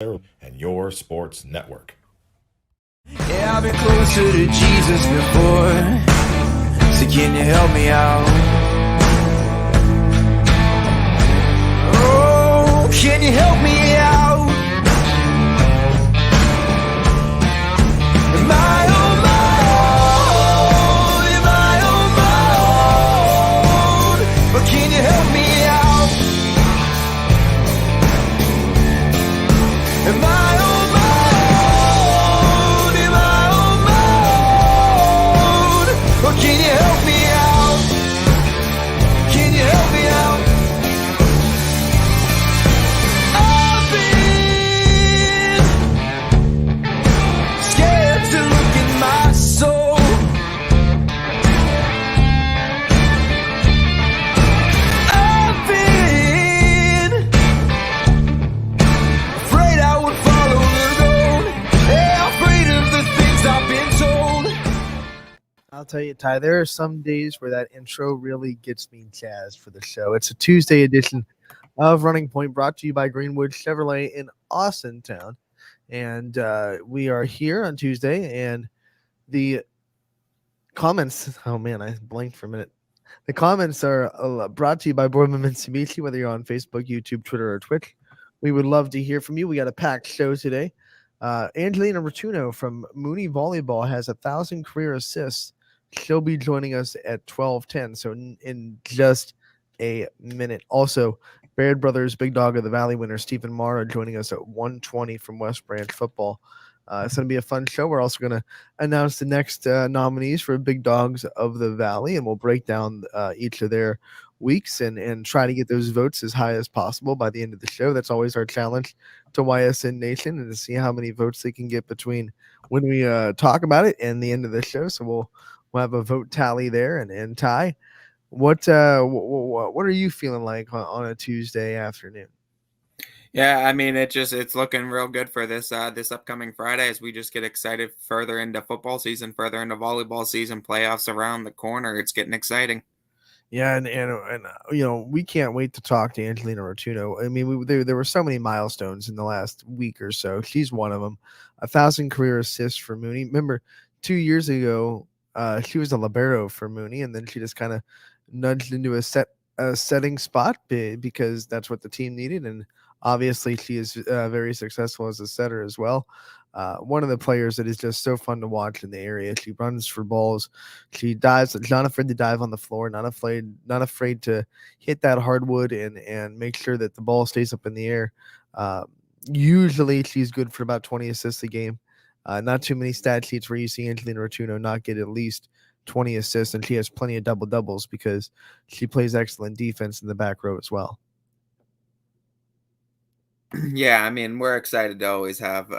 and your sports network. Yeah, I've been closer to Jesus before, so can you help me out? Oh, can you help me out? Am I on my own? Am I on my own? But can you help me out? Am I on my own? Am I on my own? Or can you help me out? Can you help me out? I've been scared to look in my soul. I've been afraid I would follow the road. Yeah, afraid of the things I've been told. I'll tell you, Ty, there are some days where that intro really gets me jazzed for the show. It's a Tuesday edition of Running Point, brought to you by Greenwood Chevrolet in Austintown. And we are here on Tuesday, and the comments, oh man, I blanked for a minute. The comments are brought to you by Boardman Mitsubishi, whether you're on Facebook, YouTube, Twitter, or Twitch. We would love to hear from you. We got a packed show today. Angelina Rotuno from Muni Volleyball has 1,000 career assists. She'll be joining us at 12:10, so in just a minute. Also, Baird Brothers Big Dog of the Valley winner Stephen Marr joining us at 1:20 from West Branch Football. It's going to be a fun show. We're also going to announce the next nominees for Big Dogs of the Valley, and we'll break down each of their weeks and try to get those votes as high as possible by the end of the show. That's always our challenge to YSN Nation, and to see how many votes they can get between when we talk about it and the end of the show. So we'll have a vote tally there. And Ty, what are you feeling like on a Tuesday afternoon? Yeah, I mean, it's looking real good for this upcoming Friday as we just get excited further into football season, further into volleyball season, playoffs around the corner. It's getting exciting. Yeah, and you know, we can't wait to talk to Angelina Rotuno. I mean, there were so many milestones in the last week or so. She's one of them. 1,000 career assists for Muni. Remember, 2 years ago, she was a libero for Muni, and then she just kind of nudged into a setting spot because that's what the team needed. And obviously, she is very successful as a setter as well. One of the players that is just so fun to watch in the area. She runs for balls. She dives, not afraid to dive on the floor, not afraid to hit that hardwood and make sure that the ball stays up in the air. Usually she's good for about 20 assists a game. Not too many stat sheets where you see Angelina Rotuno not get at least 20 assists, and she has plenty of double doubles because she plays excellent defense in the back row as well. Yeah, I mean, we're excited to always have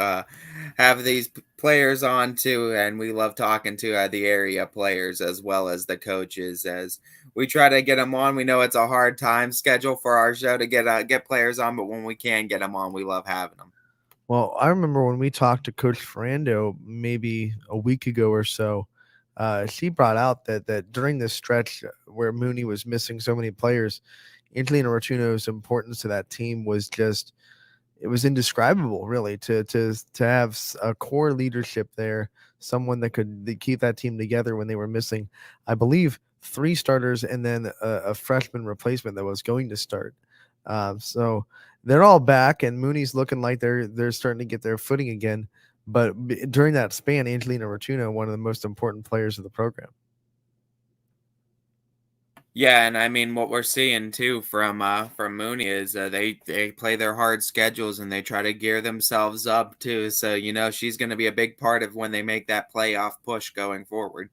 these players on too, and we love talking to the area players as well as the coaches as we try to get them on. We know it's a hard time schedule for our show to get players on, but when we can get them on, we love having them. Well, I remember when we talked to Coach Ferrando maybe a week ago or so, she brought out that during this stretch where Muni was missing so many players, Angelina Rotuno's importance to that team was just, it was indescribable, really, to have a core leadership there, someone that could keep that team together when they were missing, I believe, 3 starters and then a freshman replacement that was going to start. So they're all back, and Muni's looking like they're starting to get their footing again. But during that span, Angelina Rotuno, one of the most important players of the program. Yeah, and I mean what we're seeing too from Muni is they play their hard schedules and they try to gear themselves up too. So she's going to be a big part of when they make that playoff push going forward.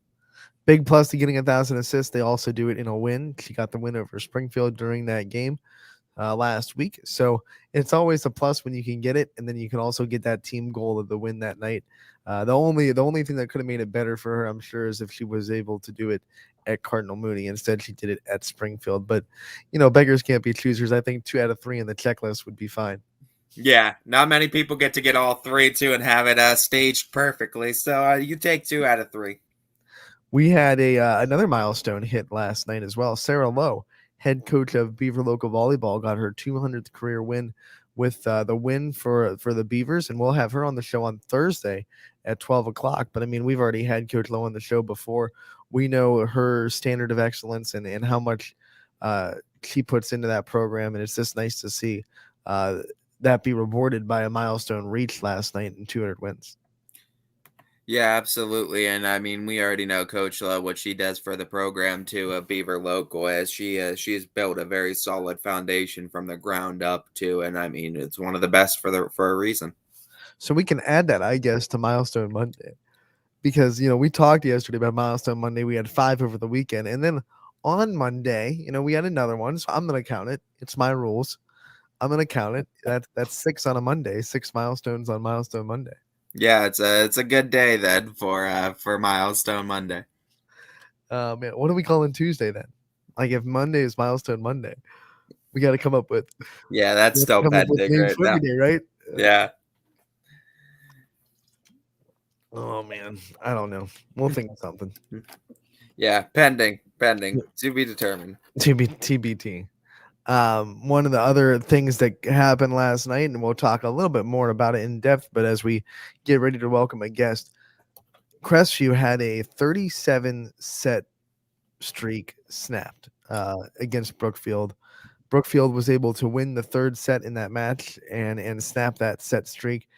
Big plus to getting 1,000 assists. They also do it in a win. She got the win over Springfield during that game last week. So it's always a plus when you can get it, and then you can also get that team goal of the win that night. The only thing that could have made it better for her, I'm sure, is if she was able to do it at Cardinal Mooney. Instead, she did it at Springfield. But, beggars can't be choosers. I think 2 out of 3 in the checklist would be fine. Yeah, not many people get to get all 3 too and have it staged perfectly. So you take 2 out of 3. We had another milestone hit last night as well. Sarah Lowe, head coach of Beaver Local Volleyball, got her 200th career win with the win for the Beavers, and we'll have her on the show on Thursday at 12 o'clock. But I mean, we've already had Coach Lowe on the show before. We know her standard of excellence and how much she puts into that program, and it's just nice to see that be rewarded by a milestone reached last night in 200 wins. Yeah, absolutely. And I mean, we already know Coach Lowe, what she does for the program to a Beaver local, as she has built a very solid foundation from the ground up too. And I mean, it's one of the best for a reason. So we can add that, I guess, to Milestone Monday, because we talked yesterday about Milestone Monday. We had 5 over the weekend, and then on Monday, we had another one. So I'm gonna count it. It's my rules. I'm gonna count it. That's 6 on a Monday. 6 milestones on Milestone Monday. Yeah, it's a good day then for Milestone Monday. Man, what are we calling Tuesday then? Like, if Monday is Milestone Monday, we got to come up with that's still pending names right for now. every day, right? Yeah. Oh man, I don't know. We'll think of something. Yeah, pending to be determined. TBT. One of the other things that happened last night, and we'll talk a little bit more about it in depth, but as we get ready to welcome a guest, Crestview had a 37 set streak snapped against Brookfield. Brookfield was able to win the 3rd set in that match and snap that set streak.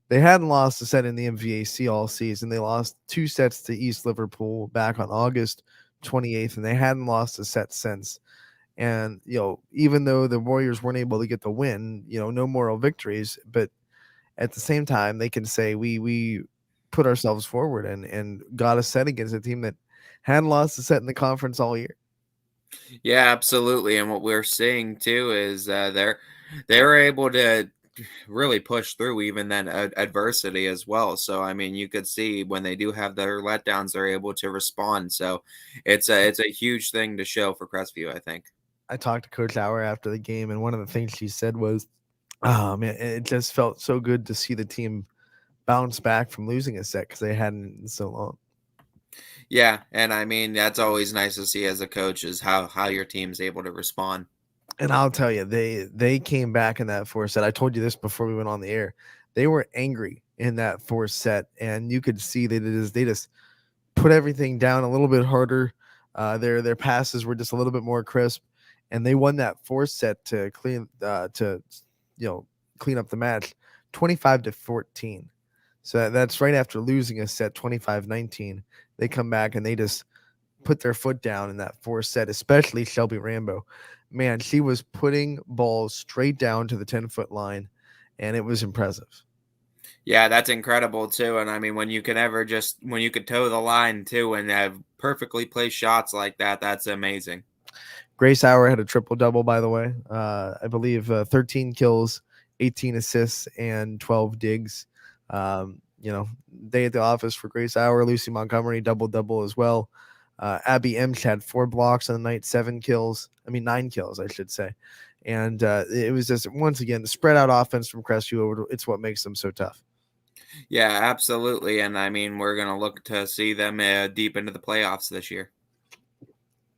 They hadn't lost a set in the MVAC all season. They lost 2 sets to East Liverpool back on August 28th, and they hadn't lost a set since. And, even though the Warriors weren't able to get the win, no moral victories, but at the same time, they can say we put ourselves forward and got a set against a team that hadn't lost a set in the conference all year. Yeah, absolutely. And what we're seeing too is they're able to really push through even then adversity as well. So I mean, you could see when they do have their letdowns, they're able to respond. So it's a huge thing to show for Crestview, I think. I talked to Coach Auer after the game, and one of the things she said was, "Oh man, it just felt so good to see the team bounce back from losing a set because they hadn't in so long." Yeah, and I mean that's always nice to see as a coach is how your team's able to respond. And I'll tell you, they came back in that 4th set. I told you this before we went on the air. They were angry in that 4th set, and you could see they just put everything down a little bit harder. Their passes were just a little bit more crisp, and they won that 4th set to clean up the match 25-14. So that's right after losing a set 25-19. They come back and they just put their foot down in that 4th set, especially Shelby Rambo. Man, she was putting balls straight down to the 10-foot line, and it was impressive. Yeah, that's incredible too. And I mean, when you could toe the line too and have perfectly placed shots like that, that's amazing. Grace Auer had a triple-double, by the way. I believe 13 kills, 18 assists, and 12 digs. Day at the office for Grace Auer. Lucy Montgomery, double-double as well. Abby Emsch had 4 blocks on the night, 9 kills, I should say. And it was just, once again, the spread-out offense from Crestview. It's what makes them so tough. Yeah, absolutely. And I mean, we're going to look to see them deep into the playoffs this year.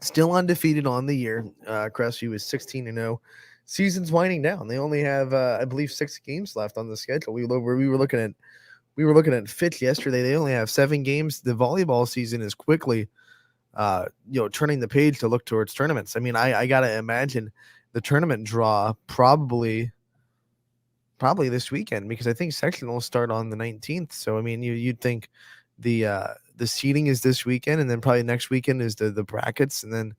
Still undefeated on the year. Crestview is 16-0. Season's winding down. They only have, I believe, 6 games left on the schedule. We were looking at Fitch yesterday. They only have 7 games. The volleyball season is quickly, turning the page to look towards tournaments. I mean, I gotta imagine the tournament draw probably this weekend, because I think section will start on the 19th. So I mean, you'd think the seeding is this weekend, and then probably next weekend is the brackets, and then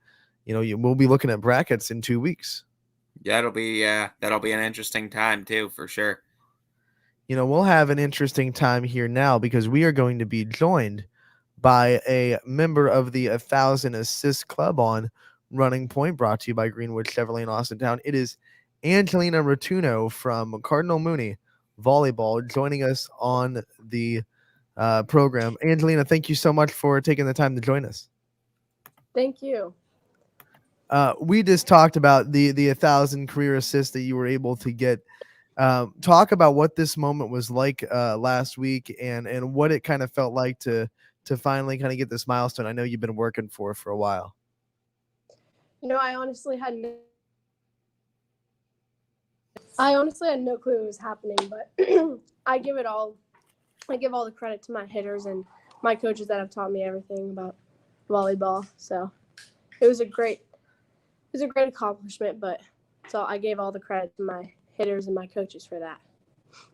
we'll be looking at brackets in 2 weeks. Yeah, that'll be an interesting time too, for sure. We'll have an interesting time here now, because we are going to be joined by a member of the 1,000 Assist Club on Running Point, brought to you by Greenwood Chevrolet in Austintown. It is Angelina Rotuno from Cardinal Muni Volleyball joining us on the program. Angelina, thank you so much for taking the time to join us. Thank you. We just talked about the 1,000 career assists that you were able to get. Talk about what this moment was like last week, and what it kind of felt like to finally kind of get this milestone. I know you've been working for a while. I honestly had I honestly had no clue it was happening, but I give all the credit to my hitters and my coaches that have taught me everything about volleyball. So it was a great accomplishment, but so I gave all the credit to my hitters and my coaches for that.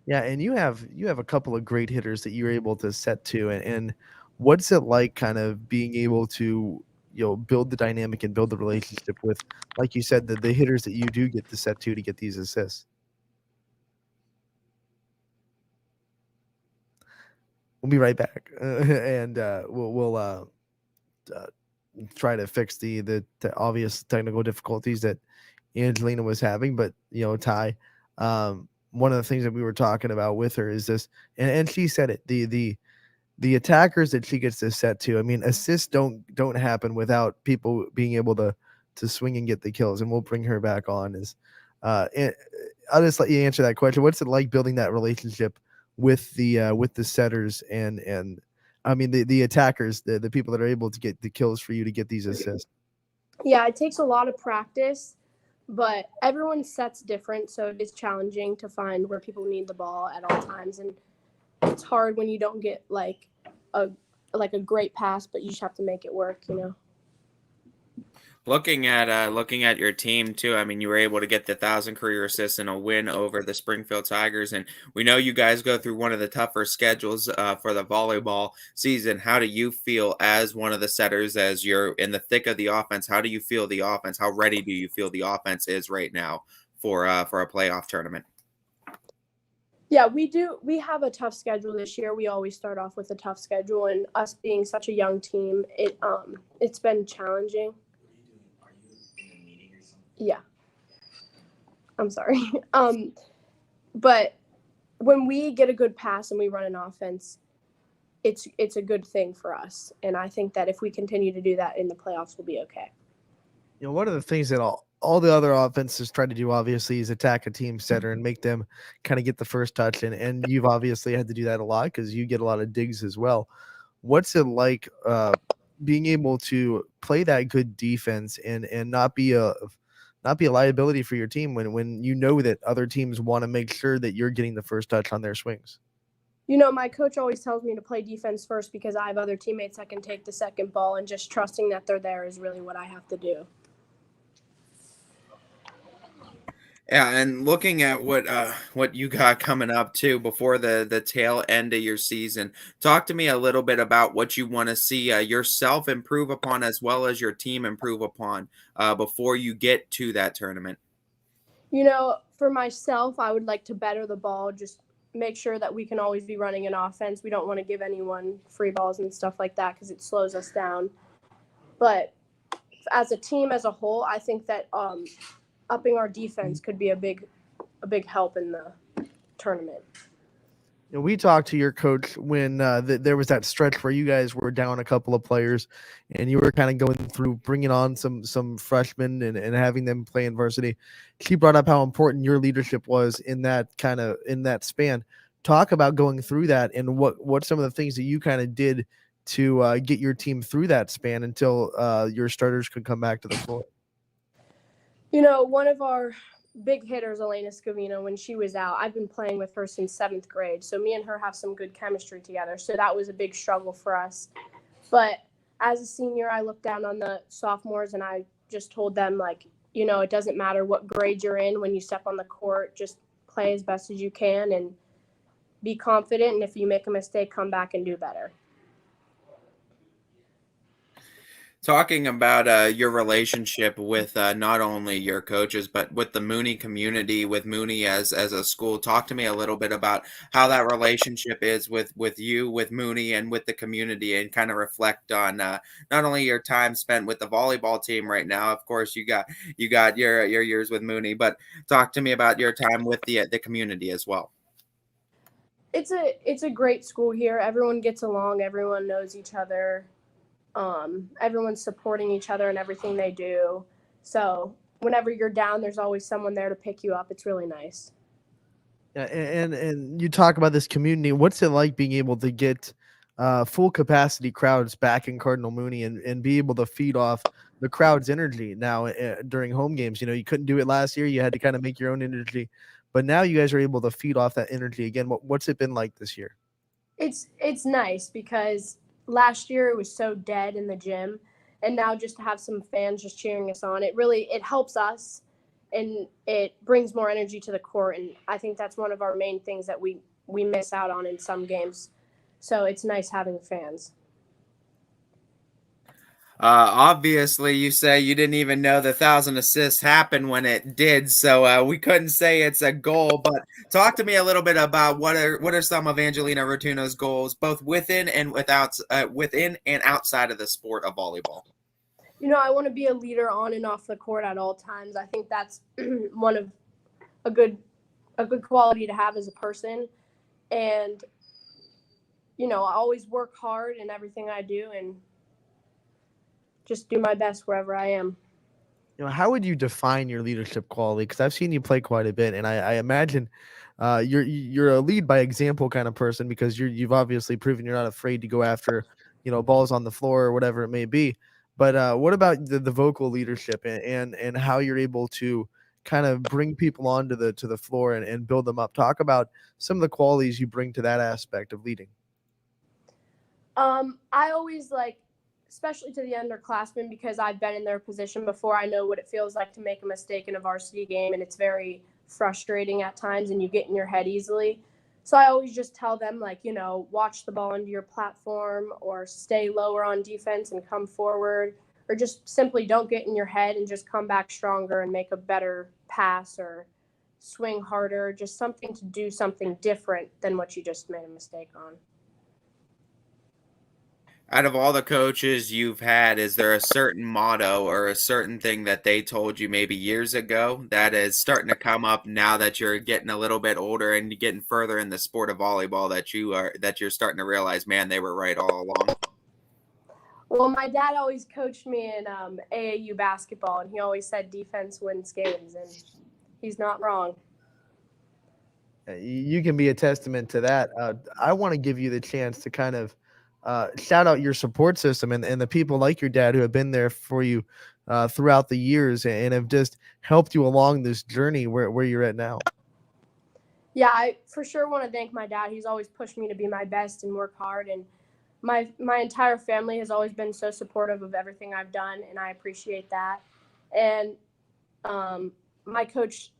Yeah, and you have a couple of great hitters that you're able to set to, and what's it like kind of being able to build the dynamic and build the relationship with, like you said, the hitters that you do get to set to get these assists? We'll be right back, and we'll try to fix the obvious technical difficulties that Angelina was having. But Ty, one of the things that we were talking about with her is this, and she said it, the attackers that she gets to set to. I mean, assists don't happen without people being able to swing and get the kills. And we'll bring her back on. I'll just let you answer that question. What's it like building that relationship with the setters and I mean the attackers, the people that are able to get the kills for you to get these assists? Yeah, it takes a lot of practice, but everyone sets different, so it is challenging to find where people need the ball at all times, and it's hard when you don't get like a great pass, but you just have to make it work, Looking at your team too, I mean, you were able to get the 1,000 career assists in a win over the Springfield Tigers, and we know you guys go through one of the tougher schedules for the volleyball season. How do you feel as one of the setters, as you're in the thick of the offense? How do you feel the offense? How ready do you feel the offense is right now for a playoff tournament? Yeah, we do. We have a tough schedule this year. We always start off with a tough schedule, and us being such a young team, it's been challenging. Yeah. I'm sorry. But when we get a good pass and we run an offense, it's a good thing for us. And I think that if we continue to do that in the playoffs, we'll be okay. One of the things that all the other offenses try to do, obviously, is attack a team setter and make them kind of get the first touch. And you've obviously had to do that a lot because you get a lot of digs as well. What's it like being able to play that good defense and not be a liability for your team when you know that other teams want to make sure that you're getting the first touch on their swings? My coach always tells me to play defense first because I have other teammates that can take the second ball, and just trusting that they're there is really what I have to do. Yeah, and looking at what you got coming up too before the tail end of your season, talk to me a little bit about what you want to see yourself improve upon as well as your team improve upon before you get to that tournament. For myself, I would like to better the ball, just make sure that we can always be running an offense. We don't want to give anyone free balls and stuff like that because it slows us down. But as a team as a whole, I think that upping our defense could be a big help in the tournament. We talked to your coach when there was that stretch where you guys were down a couple of players and you were kind of going through bringing on some freshmen and having them play in varsity. She brought up how important your leadership was in that span. Talk about going through that and what some of the things that you kind of did to get your team through that span until your starters could come back to the floor. One of our big hitters, Elena Scavino, when she was out, I've been playing with her since 7th grade. So me and her have some good chemistry together. So that was a big struggle for us. But as a senior, I looked down on the sophomores and I just told them, it doesn't matter what grade you're in when you step on the court, just play as best as you can and be confident. And if you make a mistake, come back and do better. Talking about your relationship with not only your coaches, but with the Muni community, with Muni as a school, talk to me a little bit about how that relationship is with you, with Muni, and with the community, and kind of reflect on not only your time spent with the volleyball team right now. Of course, you got your years with Muni, but talk to me about your time with the community as well. It's a great school here. Everyone gets along. Everyone knows each other. Everyone's supporting each other in everything they do. So whenever you're down, there's always someone there to pick you up. It's really nice. Yeah, and you talk about this community. What's it like being able to get full capacity crowds back in Cardinal Mooney and be able to feed off the crowd's energy now during home games? You couldn't do it last year. You had to kind of make your own energy. but now you guys are able to feed off that energy again. What's it been like this year? It's nice because last year it was so dead in the gym, and now just to have some fans just cheering us on, it helps us, and it brings more energy to the court. And I think that's one of our main things that we miss out on in some games. So it's nice having fans. Obviously, you say you didn't even know the 1,000 assists happened when it did, so we couldn't say it's a goal. But talk to me a little bit about what are some of Angelina Rotuno's goals, both within and outside of the sport of volleyball. I want to be a leader on and off the court at all times. I think that's one of a good quality to have as a person, and I always work hard in everything I do and just do my best wherever I am. How would you define your leadership quality? Because I've seen you play quite a bit, and I imagine you're a lead by example kind of person, because you've obviously proven you're not afraid to go after balls on the floor or whatever it may be. But what about the vocal leadership and how you're able to kind of bring people onto the floor and build them up? Talk about some of the qualities you bring to that aspect of leading. I always especially to the underclassmen, because I've been in their position before. I know what it feels like to make a mistake in a varsity game, and it's very frustrating at times, and you get in your head easily. So I always just tell them, watch the ball into your platform, or stay lower on defense and come forward, or just simply don't get in your head and just come back stronger and make a better pass or swing harder, just something to do something different than what you just made a mistake on. Out of all the coaches you've had, is there a certain motto or a certain thing that they told you maybe years ago that is starting to come up now that you're getting a little bit older and getting further in the sport of volleyball, that you're starting to realize, man, they were right all along? Well, my dad always coached me in AAU basketball, and he always said defense wins games, and he's not wrong. You can be a testament to that. I want to give you the chance to kind of shout out your support system and the people like your dad who have been there for you throughout the years and have just helped you along this journey where you're at now. Yeah, I for sure want to thank my dad. He's always pushed me to be my best and work hard, and my entire family has always been so supportive of everything I've done, and I appreciate that. And my coach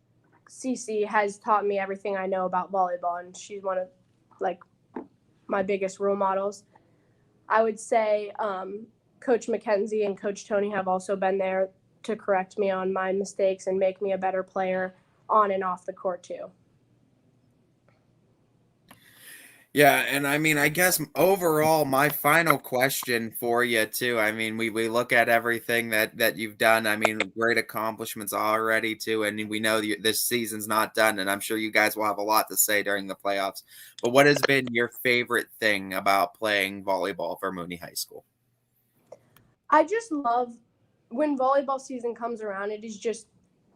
Cece has taught me everything I know about volleyball, and she's one of my biggest role models. I would say Coach McKenzie and Coach Tony have also been there to correct me on my mistakes and make me a better player on and off the court too. Yeah, and I guess overall, my final question for you too. We look at everything that you've done. Great accomplishments already too, and we know this season's not done, and I'm sure you guys will have a lot to say during the playoffs. But what has been your favorite thing about playing volleyball for Muni High School? I just love when volleyball season comes around. It is just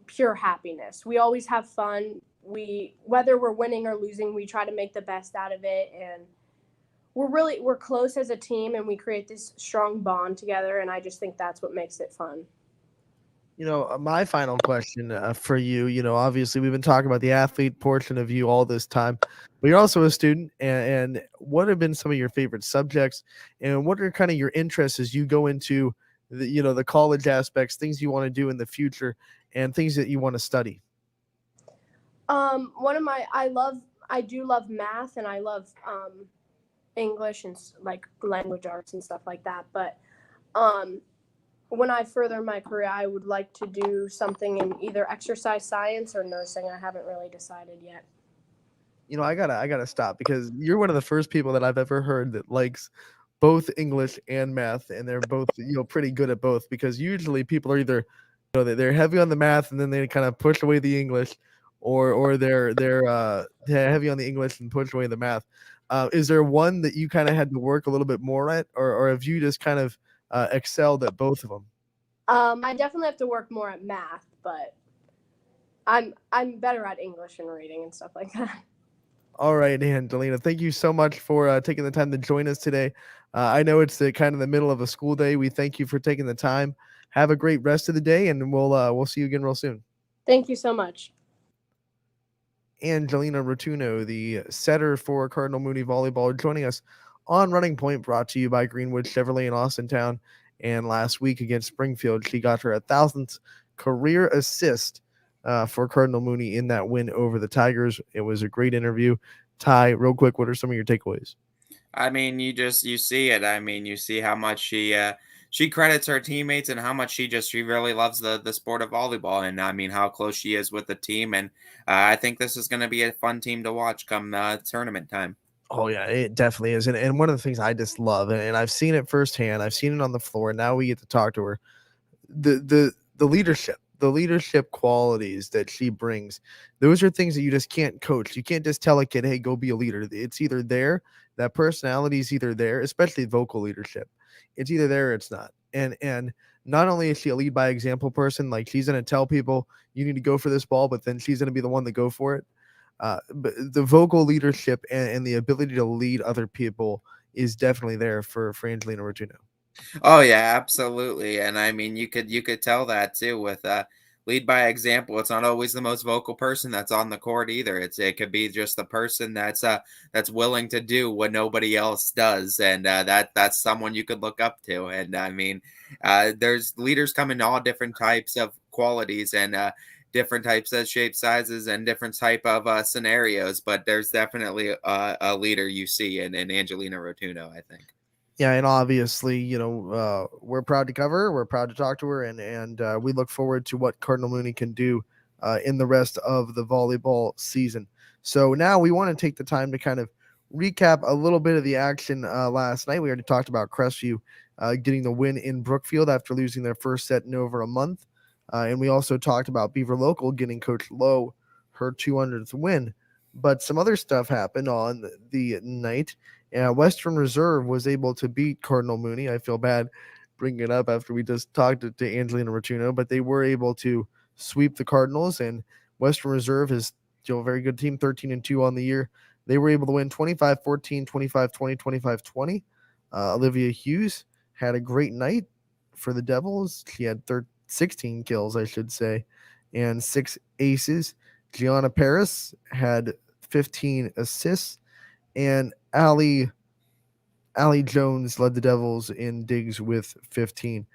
pure happiness. We always have fun. Whether we're winning or losing, we try to make the best out of it, and we're close as a team, and we create this strong bond together, and I just think that's what makes it fun. My final question for you, obviously we've been talking about the athlete portion of you all this time, but you're also a student, and what have been some of your favorite subjects, and what are kind of your interests as you go into the college aspects, things you want to do in the future, and things that you want to study? I do love math, and I love English and language arts and stuff like that. But when I further my career, I would like to do something in either exercise science or nursing. I haven't really decided yet. I gotta stop, because you're one of the first people that I've ever heard that likes both English and math, and they're both pretty good at both, because usually people are either they're heavy on the math and then they kind of push away the English, or they're heavy on the English and push away the math. Is there one that you kind of had to work a little bit more at, or have you just kind of excelled at both of them? I definitely have to work more at math, but I'm better at English and reading and stuff like that. All right, Angelina, thank you so much for taking the time to join us today. I know it's kind of the middle of a school day. We thank you for taking the time. Have a great rest of the day, and we'll see you again real soon. Thank you so much. Angelina Rotuno, the setter for Cardinal Mooney Volleyball, joining us on Running Point, brought to you by Greenwood Chevrolet in Austintown. And last week against Springfield, she got her 1,000th career assist for Cardinal Mooney in that win over the Tigers. It was a great interview. Ty, real quick, what are some of your takeaways? I mean, you see it. I mean, you see how much she credits her teammates and how much she really loves the sport of volleyball, and I mean how close she is with the team. And I think this is going to be a fun team to watch come tournament time. Oh yeah, it definitely is. And one of the things I just love, and I've seen it firsthand, I've seen it on the floor. Now we get to talk to her. The leadership qualities that she brings, those are things that you just can't coach. You can't just tell a kid, hey, go be a leader. It's either there, that personality is either there, especially vocal leadership. It's either there or it's not. And not only is she a lead by example person, like she's gonna tell people you need to go for this ball, but then she's gonna be the one to go for it. But the vocal leadership and the ability to lead other people is definitely there for Angelina Rotuno. Oh yeah, absolutely. And I mean, you could tell that too with lead by example. It's not always the most vocal person that's on the court either. It could be just the person that's willing to do what nobody else does, and that's someone you could look up to. And I mean, there's leaders come in all different types of qualities and different types of shape, sizes, and different type of scenarios. But there's definitely a leader you see in Angelina Rotuno, I think. Yeah, and obviously, we're proud to cover her. We're proud to talk to her, and we look forward to what Cardinal Mooney can do in the rest of the volleyball season. So now we want to take the time to kind of recap a little bit of the action last night. We already talked about Crestview getting the win in Brookfield after losing their first set in over a month. And we also talked about Beaver Local getting Coach Lowe her 200th win. But some other stuff happened on the night. Western Reserve was able to beat Cardinal Mooney. I feel bad bringing it up after we just talked to Angelina Rotuno, but they were able to sweep the Cardinals, and Western Reserve is still a very good team, 13-2 on the year. They were able to win 25-14, 25-20, 25-20. Aaliyah Hughes had a great night for the Devils. She had 16 kills, I should say, and 6 aces. Gianna Paris had 15 assists, and Allie Jones led the Devils in digs with 15.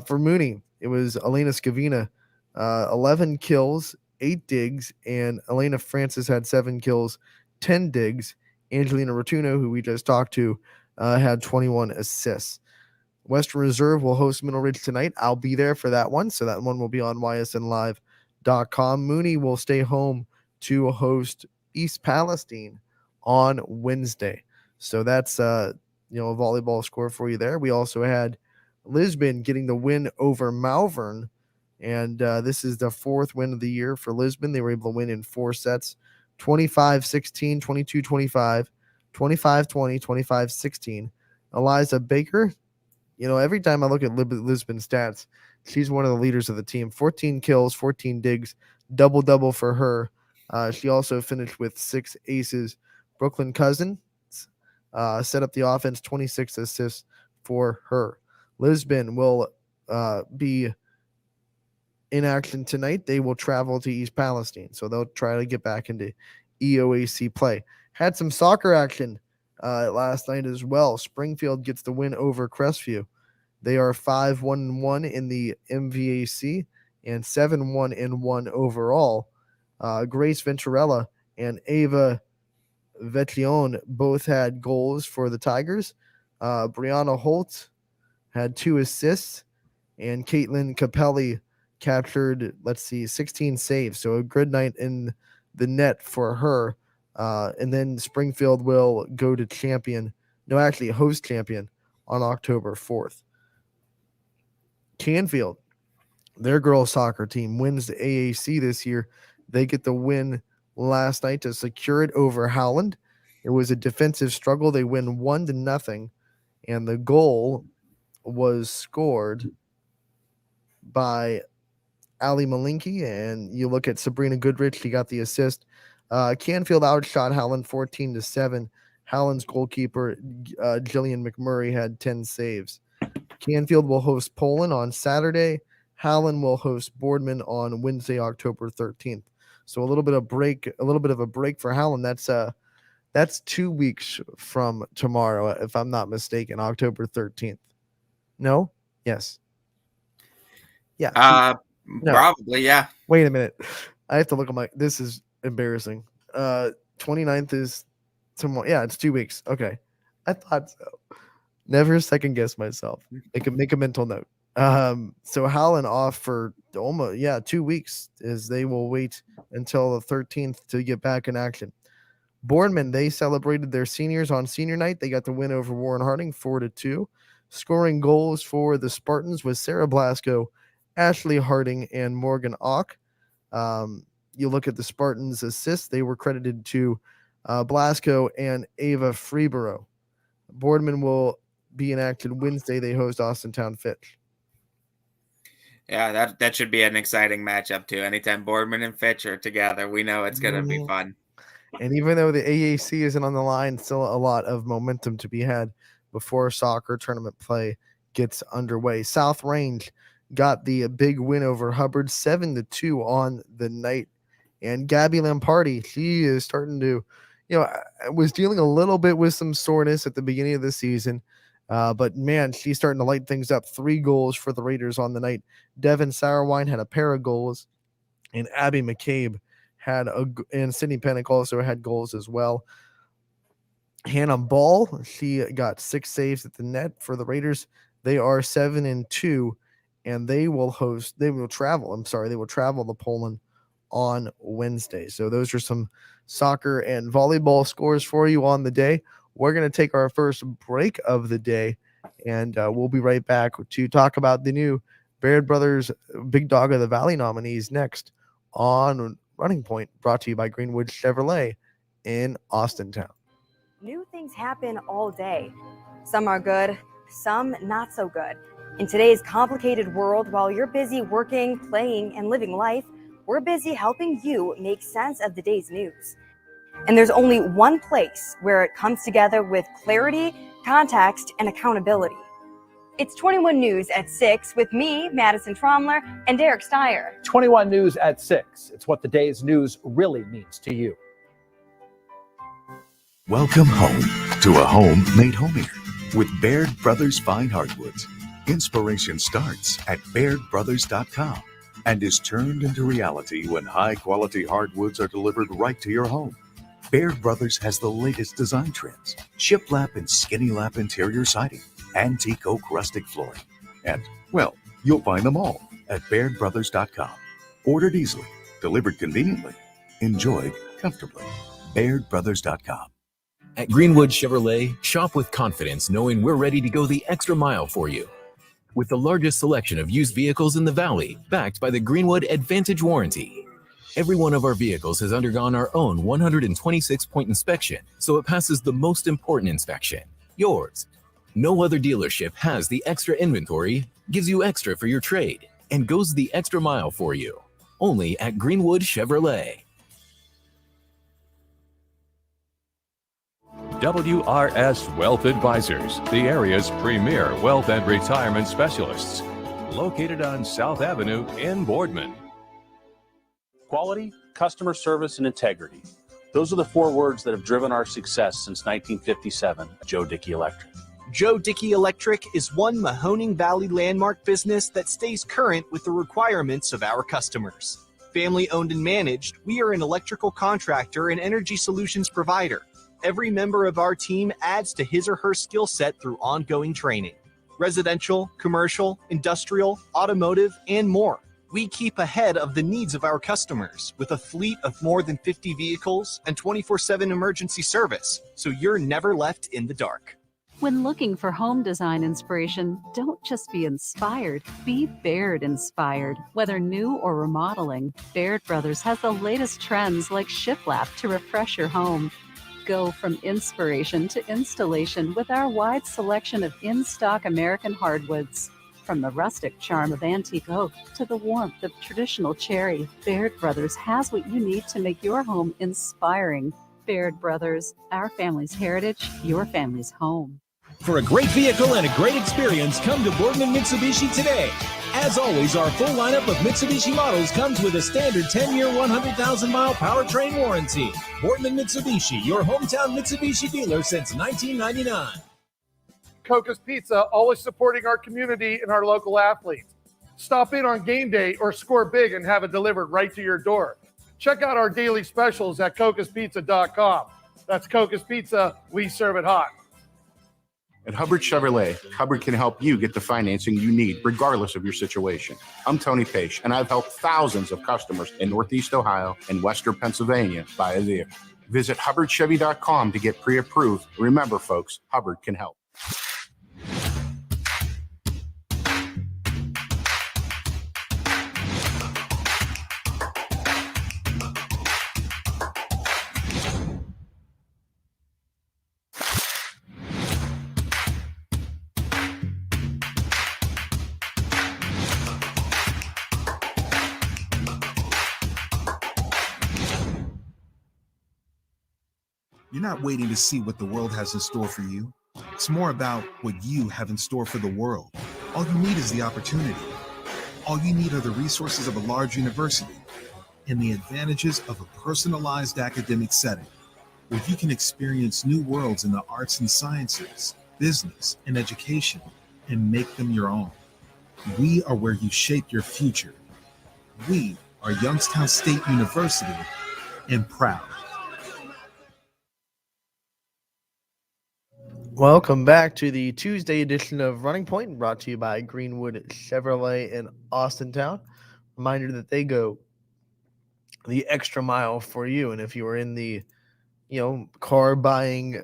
For Mooney, it was Elena Scavina, 11 kills, 8 digs, and Elena Francis had 7 kills, 10 digs. Angelina Rotuno, who we just talked to, had 21 assists. Western Reserve will host Middle Ridge tonight. I'll be there for that one, so that one will be on ysnlive.com. Mooney will stay home to host East Palestine on Wednesday. So that's a volleyball score for you there. We also had Lisbon getting the win over Malvern, and this is the 4th win of the year for Lisbon. They were able to win in 4 sets, 25-16, 22-25, 25-20, 25-16. Eliza Baker, every time I look at Lisbon stats, she's one of the leaders of the team. 14 kills, 14 digs, double-double for her. She also finished with 6 aces. Brooklyn Cousins set up the offense, 26 assists for her. Lisbon will be in action tonight. They will travel to East Palestine, so they'll try to get back into EOAC play. Had some soccer action last night as well. Springfield gets the win over Crestview. They are 5-1-1 in the MVAC and 7-1-1 overall. Grace Venturella and Ava Vetlion both had goals for the Tigers. Brianna Holt had 2 assists, and Caitlin Capelli captured, 16 saves. So a good night in the net for her. And then Springfield will go to host champion on October 4th. Canfield, their girls soccer team, wins the AAC this year. They get the win last night to secure it over Howland. It was a defensive struggle. They win 1-0, and the goal was scored by Ali Malinki, and you look at Sabrina Goodrich, she got the assist. Canfield outshot Howland 14-7. Howland's goalkeeper, Jillian McMurray, had 10 saves. Canfield will host Poland on Saturday. Howland will host Boardman on Wednesday, October 13th. So a little bit of a break for Howland. That's 2 weeks from tomorrow, if I'm not mistaken, October 13th. No? Yes. Yeah. No. Probably, yeah. Wait a minute. I have to look at this is embarrassing. 29th is tomorrow. Yeah, it's 2 weeks. Okay. I thought so. Never second guess myself. Make a mental note. So Howland off for almost 2 weeks, as they will wait until the 13th to get back in action. Boardman, they celebrated their seniors on senior night. They got the win over Warren Harding 4-2. Scoring goals for the Spartans was Sarah Blasco, Ashley Harding, and Morgan Ock. You look at the Spartans' assists, they were credited to Blasco and Ava Freeborough. Boardman will be in action Wednesday. They host Austin Town Fitch. Yeah, that should be an exciting matchup too. Anytime Boardman and Fitch are together, we know it's going to be fun. And even though the AAC isn't on the line, still a lot of momentum to be had before soccer tournament play gets underway. South Range got the big win over Hubbard 7-2 on the night. And Gabby Lamparty, she is starting to, was dealing a little bit with some soreness at the beginning of the season. But man, she's starting to light things up. 3 goals for the Raiders on the night. Devin Sauerwein had a pair of goals, and Abby McCabe and Sydney Pennick also had goals as well. Hannah Ball, she got 6 saves at the net for the Raiders. They are 7-2, and they will travel to Poland on Wednesday. So those are some soccer and volleyball scores for you on the day. We're going to take our first break of the day, and we'll be right back to talk about the new Baird Brothers Big Dog of the Valley nominees next on Running Point, brought to you by Greenwood Chevrolet in Austintown. New things happen all day. Some are good, some not so good. In today's complicated world, while you're busy working, playing, and living life, we're busy helping you make sense of the day's news. And there's only one place where it comes together with clarity, context, and accountability. It's 21 News at 6 with me, Madison Tromler, and Derek Steyer. 21 News at 6. It's what the day's news really means to you. Welcome home to a home made homier with Baird Brothers Fine Hardwoods. Inspiration starts at BairdBrothers.com and is turned into reality when high-quality hardwoods are delivered right to your home. Baird Brothers has the latest design trends: shiplap and skinny lap interior siding, antique oak rustic flooring, and, well, you'll find them all at BairdBrothers.com. Ordered easily, delivered conveniently, enjoyed comfortably. BairdBrothers.com. At Greenwood Chevrolet, shop with confidence knowing we're ready to go the extra mile for you. With the largest selection of used vehicles in the Valley, backed by the Greenwood Advantage Warranty. Every one of our vehicles has undergone our own 126-point inspection, so it passes the most important inspection, yours. No other dealership has the extra inventory, gives you extra for your trade, and goes the extra mile for you. Only at Greenwood Chevrolet. WRS Wealth Advisors, the area's premier wealth and retirement specialists. Located on South Avenue in Boardman. Quality, customer service, and integrity. Those are the 4 words that have driven our success since 1957 at Joe Dickey Electric. Joe Dickey Electric is one Mahoning Valley landmark business that stays current with the requirements of our customers. Family owned and managed, we are an electrical contractor and energy solutions provider. Every member of our team adds to his or her skill set through ongoing training. Residential, commercial, industrial, automotive, and more. We keep ahead of the needs of our customers with a fleet of more than 50 vehicles and 24/7 emergency service, so you're never left in the dark. When looking for home design inspiration, don't just be inspired, be Baird inspired. Whether new or remodeling, Baird Brothers has the latest trends like shiplap to refresh your home. Go from inspiration to installation with our wide selection of in-stock American hardwoods. From the rustic charm of antique oak to the warmth of traditional cherry, Baird Brothers has what you need to make your home inspiring. Baird Brothers, our family's heritage, your family's home. For a great vehicle and a great experience, come to Boardman Mitsubishi today. As always, our full lineup of Mitsubishi models comes with a standard 10-year, 100,000-mile powertrain warranty. Boardman Mitsubishi, your hometown Mitsubishi dealer since 1999. Coca's Pizza, always supporting our community and our local athletes. Stop in on game day or score big and have it delivered right to your door. Check out our daily specials at cocaspizza.com. That's Coca's Pizza. We serve it hot. At Hubbard Chevrolet, Hubbard can help you get the financing you need, regardless of your situation. I'm Tony Page, and I've helped thousands of customers in Northeast Ohio and Western Pennsylvania buy a vehicle. Visit HubbardChevy.com to get pre-approved. Remember, folks, Hubbard can help. You're not waiting to see what the world has in store for you. It's more about what you have in store for the world. All you need is the opportunity. All you need are the resources of a large university and the advantages of a personalized academic setting, where you can experience new worlds in the arts and sciences, business, and education, and make them your own. We are where you shape your future. We are Youngstown State University, and proud. Welcome back to the Tuesday edition of Running Point, brought to you by Greenwood Chevrolet in Austintown. Reminder that they go the extra mile for you, and if you are in the car buying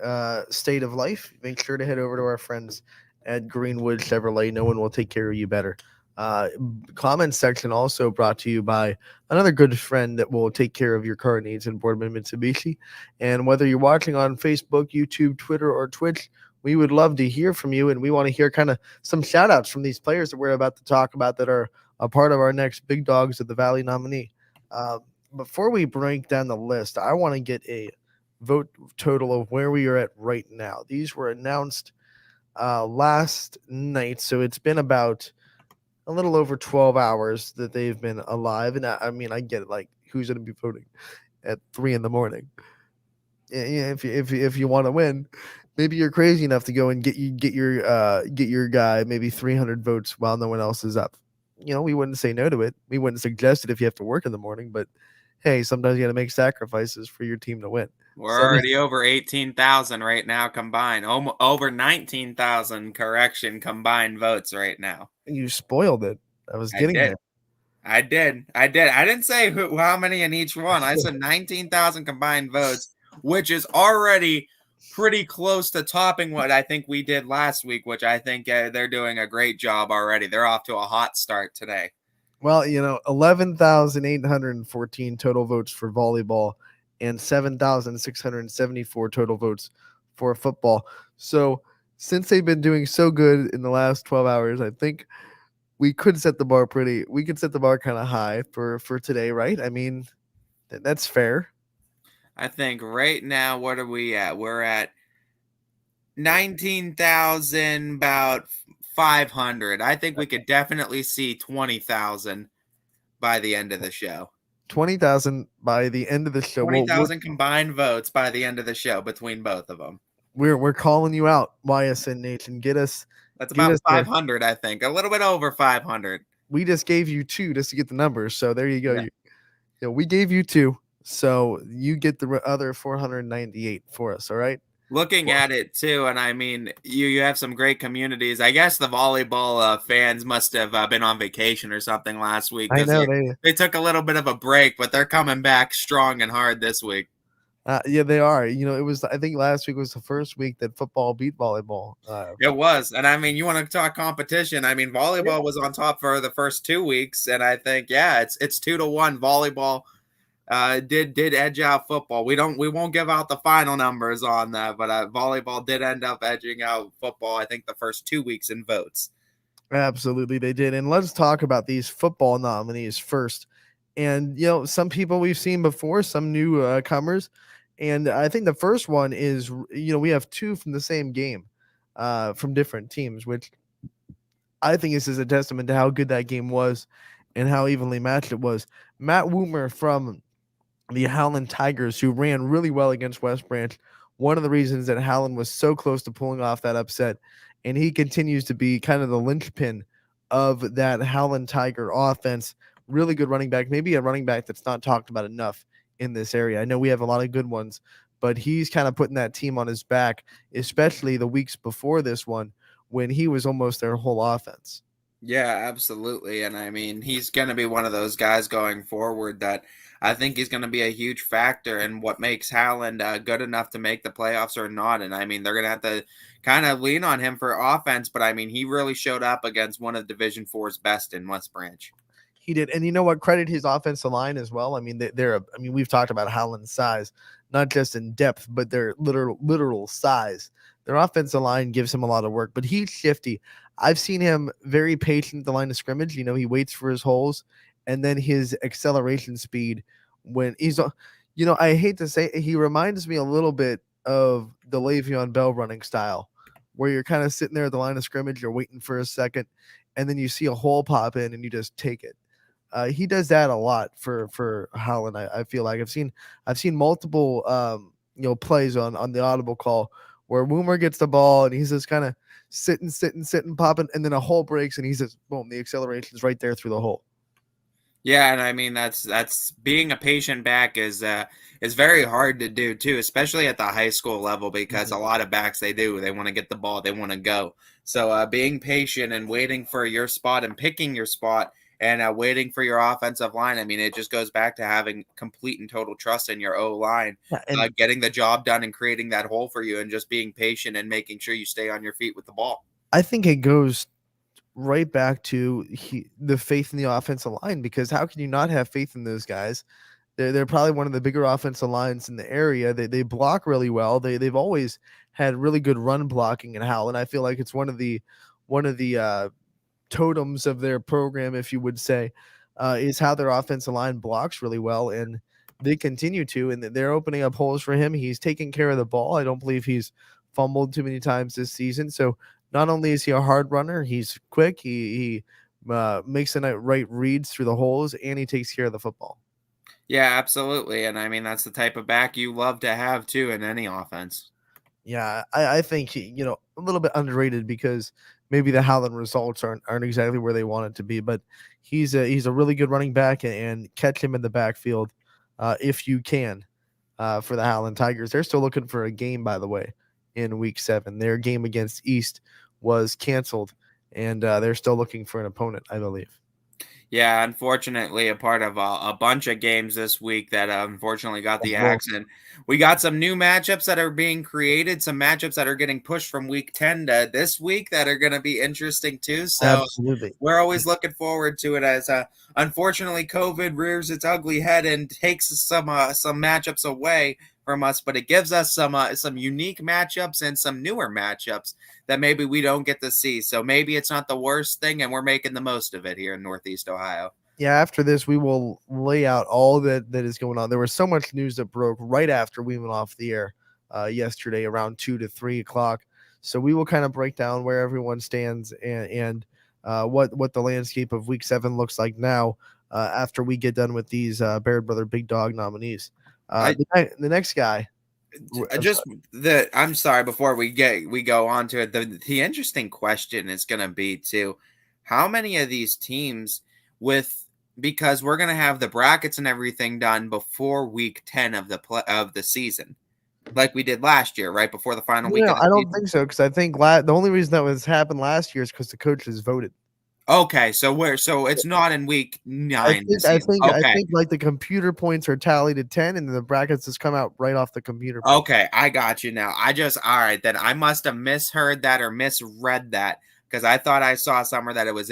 state of life, make sure to head over to our friends at Greenwood Chevrolet. No one will take care of you better. Comment section also brought to you by another good friend that will take care of your car needs in Boardman Mitsubishi. And whether you're watching on Facebook, YouTube, Twitter, or Twitch, we would love to hear from you, and we want to hear kind of some shout outs from these players that we're about to talk about that are a part of our next Big Dogs of the Valley nominee. Before we break down the list, I want to get a vote total of where we are at right now. These were announced last night, so it's been about a little over 12 hours that they've been alive. And I mean, I get it, like, who's going to be voting at 3 a.m? Yeah, if you want to win, maybe you're crazy enough to go and get your guy maybe 300 votes while no one else is up. We wouldn't say no to it. We wouldn't suggest it if you have to work in the morning, but hey, sometimes you got to make sacrifices for your team to win. We're already over 18,000 right now combined. Over 19,000 combined votes right now. You spoiled it. I was getting there. I did. I didn't say how many in each one. I said 19,000 combined votes, which is already pretty close to topping what I think we did last week, which I think they're doing a great job already. They're off to a hot start today. Well, 11,814 total votes for volleyball and 7,674 total votes for football. So since they've been doing so good in the last 12 hours, I think we could set the bar kind of high for today, right? I mean, that's fair. I think right now, what are we at? We're at 19,000, about 500. I think we could definitely see 20,000 by the end of the show. 20,000 by the end of the show. 20,000 combined votes by the end of the show between both of them. We're calling you out, YSN Nation. That's about 500, I think. A little bit over 500. We just gave you 2 just to get the numbers, so there you go. Yeah. We gave you 2, so you get the other 498 for us, all right? Looking at it, too, and I mean, you have some great communities. I guess the volleyball fans must have been on vacation or something last week. I know. They took a little bit of a break, but they're coming back strong and hard this week. Yeah, they are. I think last week was the first week that football beat volleyball. It was. And I mean, you want to talk competition. I mean, volleyball was on top for the first 2 weeks. And I think, it's 2-1. Volleyball did edge out football. We won't give out the final numbers on that, but volleyball did end up edging out football, I think, the first 2 weeks in votes. Absolutely, they did. And let's talk about these football nominees first. And, some people we've seen before, some new comers. And I think the first one is, we have 2 from the same game. from different teams, which I think this is a testament to how good that game was and how evenly matched it was. Matt Woomer from the Howland Tigers, who ran really well against West Branch, one of the reasons that Howland was so close to pulling off that upset, and he continues to be kind of the linchpin of that Howland Tiger offense. Really good running back, maybe a running back that's not talked about enough in this area. I know we have a lot of good ones, but he's kind of putting that team on his back, especially the weeks before this one when he was almost their whole offense. Yeah, absolutely. And I mean, he's going to be one of those guys going forward that I think he's going to be a huge factor in what makes Howland good enough to make the playoffs or not. And I mean, they're going to have to kind of lean on him for offense. But I mean, he really showed up against one of Division IV's best in West Branch. He did. And you know what? Credit his offensive line as well. I mean, we've talked about Howland's size, not just in depth, but their literal size. Their offensive line gives him a lot of work, but he's shifty. I've seen him very patient at the line of scrimmage. You know, he waits for his holes, and then his acceleration speed when he's, you know, I hate to say it, he reminds me a little bit of the Le'Veon Bell running style, where you're kind of sitting there at the line of scrimmage, you're waiting for a second, and then you see a hole pop in and you just take it. He does that a lot for Howland. I feel like I've seen multiple plays on the audible call where Woomer gets the ball and he's just kind of sitting, popping, and then a hole breaks and he's just boom, the acceleration's right there through the hole. Yeah, and I mean that's being a patient back is very hard to do too, especially at the high school level, because a lot of backs they want to get the ball, they want to go. So being patient and waiting for your spot and picking your spot and waiting for your offensive line. I mean, it just goes back to having complete and total trust in your O-line, getting the job done and creating that hole for you, and just being patient and making sure you stay on your feet with the ball. I think it goes right back to the faith in the offensive line, because how can you not have faith in those guys? They're probably one of the bigger offensive lines in the area. They block really well. They've always had really good run blocking in Howland. I feel like it's one of the totems of their program, if you would say, is how their offensive line blocks really well, and they continue to, and they're opening up holes for him. He's taking care of the ball. I don't believe he's fumbled too many times this season. So not only is he a hard runner, he's quick. He makes the right reads through the holes, and he takes care of the football. Yeah, absolutely. And I mean, that's the type of back you love to have too in any offense. Yeah, I think he, a little bit underrated because maybe the Howland results aren't exactly where they want it to be, but he's a really good running back, and catch him in the backfield if you can for the Howland Tigers. They're still looking for a game, by the way, in week 7. Their game against East was canceled, and they're still looking for an opponent, I believe. Yeah, unfortunately, a part of a bunch of games this week that unfortunately got the axe. And we got some new matchups that are being created, some matchups that are getting pushed from week 10 to this week that are going to be interesting too. So absolutely, we're always looking forward to it, as unfortunately COVID rears its ugly head and takes some matchups away from us, but it gives us some unique matchups and some newer matchups that maybe we don't get to see. So maybe it's not the worst thing, and we're making the most of it here in Northeast Ohio. Yeah, after this, we will lay out all that is going on. There was so much news that broke right after we went off the air yesterday around 2 to 3 o'clock. So we will kind of break down where everyone stands and what the landscape of week 7 looks like now after we get done with these Baird Brother Big Dog nominees. The next guy. I'm sorry, before we go on to it, the interesting question is going to be too, how many of these teams because we're going to have the brackets and everything done before week 10 of the season, like we did last year, right before the final week. I don't think so, because I think the only reason that was happened last year is because the coaches voted. Okay, so it's not in week 9. I think like the computer points are tallied at 10, and the brackets just come out right off the computer. Okay, I got you now. All right, then I must have misheard that or misread that, because I thought I saw somewhere that it was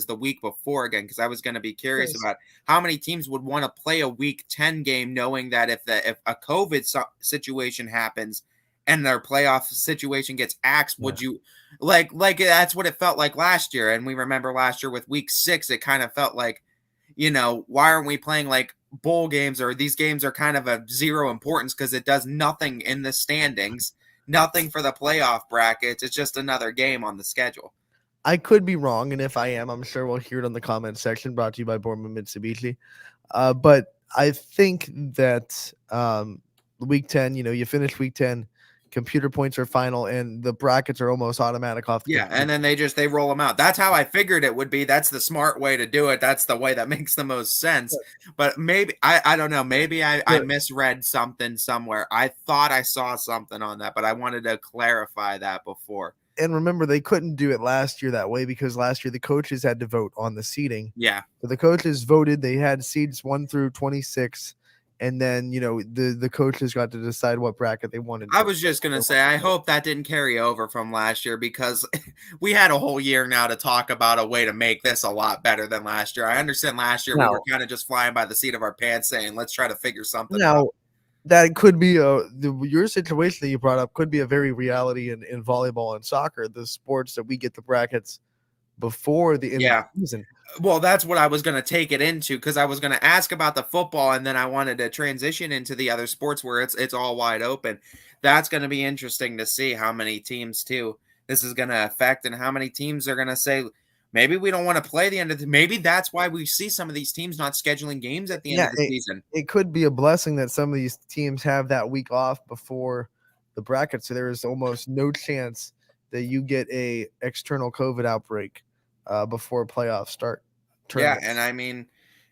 the week before again, because I was going to be curious about how many teams would want to play a week 10 game, knowing that if a COVID situation happens and their playoff situation gets axed, would you like that's what it felt like last year. And we remember last year with week 6, it kind of felt like, why aren't we playing like bowl games, or these games are kind of of zero importance because it does nothing in the standings. nothing for the playoff brackets. It's just another game on the schedule. I could be wrong, and if I am, I'm sure we'll hear it on the comment section. Brought to you by Bournemouth Mitsubishi. But I think that week 10, you finish week 10, computer points are final, and the brackets are almost automatic off the computer. And then they roll them out. That's how I figured it would be. That's the smart way to do it. That's the way that makes the most sense. But maybe I don't know. Maybe I misread something somewhere. I thought I saw something on that, but I wanted to clarify that before. And remember, they couldn't do it last year that way because last year the coaches had to vote on the seeding. Yeah. So the coaches voted. They had seeds 1 through 26. And then, the coaches got to decide what bracket they wanted. I was just going to say, I hope that didn't carry over from last year because we had a whole year now to talk about a way to make this a lot better than last year. I understand last year we were kind of just flying by the seat of our pants saying, let's try to figure something out. That could be your situation that you brought up could be a very reality in volleyball and soccer, the sports that we get the brackets before the end of the season. Well, that's what I was going to take it into because I was going to ask about the football and then I wanted to transition into the other sports where it's all wide open. That's going to be interesting to see how many teams too this is going to affect and how many teams are going to say, maybe we don't want to play the end of the. Maybe that's why we see some of these teams not scheduling games at the end of the season. It could be a blessing that some of these teams have that week off before the bracket, so there is almost no chance that you get a external COVID outbreak before playoffs start. Tournaments. Yeah, and I mean,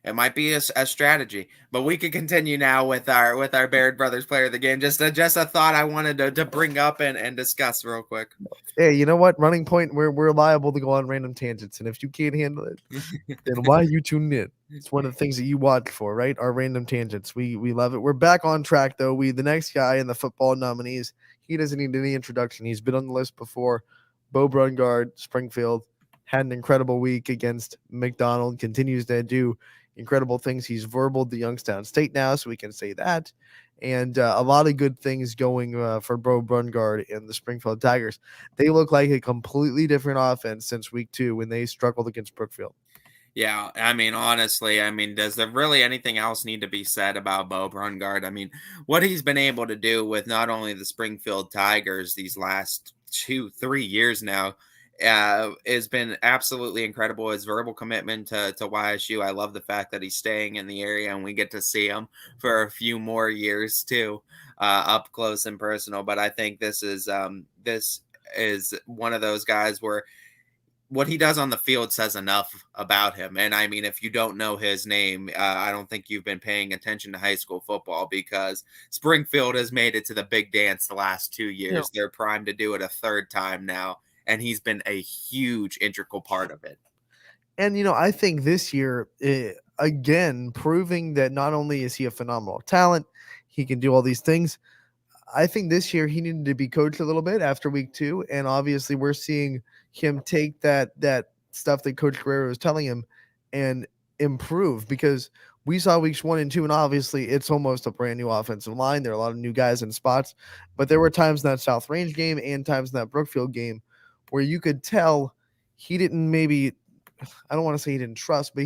it might be a strategy, but we could continue now with our Baird Brothers player of the game. Just a thought I wanted to bring up and discuss real quick. Hey, you know what? Running Point, we're liable to go on random tangents, and if you can't handle it, then why you tune in? It's one of the things that you watch for, right? Our random tangents. We love it. We're back on track though. The next guy in the football nominees, he doesn't need any introduction. He's been on the list before. Bo Brungard, Springfield, had an incredible week against McDonald. Continues to do incredible things. He's verbaled the Youngstown State now, so we can say that. And a lot of good things going for Bo Brungard and the Springfield Tigers. They look like a completely different offense since week 2 when they struggled against Brookfield. Yeah, I mean, honestly, does there really anything else need to be said about Bo Brungard? I mean, what he's been able to do with not only the Springfield Tigers these last 2-3 years now has been absolutely incredible. His verbal commitment to YSU. I love the fact that he's staying in the area and we get to see him for a few more years too, up close and personal. But I think this is one of those guys where what he does on the field says enough about him. And I mean, if you don't know his name, I don't think you've been paying attention to high school football because Springfield has made it to the big dance the last 2 years. No. They're primed to do it a third time now. And he's been a huge integral part of it. And, I think this year, again, proving that not only is he a phenomenal talent, he can do all these things. I think this year he needed to be coached a little bit after week 2. And obviously we're seeing him take that stuff that Coach Guerrero was telling him and improve because we saw weeks 1 and 2, and obviously it's almost a brand new offensive line. There are a lot of new guys in spots, but there were times in that South Range game and times in that Brookfield game where you could tell he didn't I don't want to say he didn't trust, but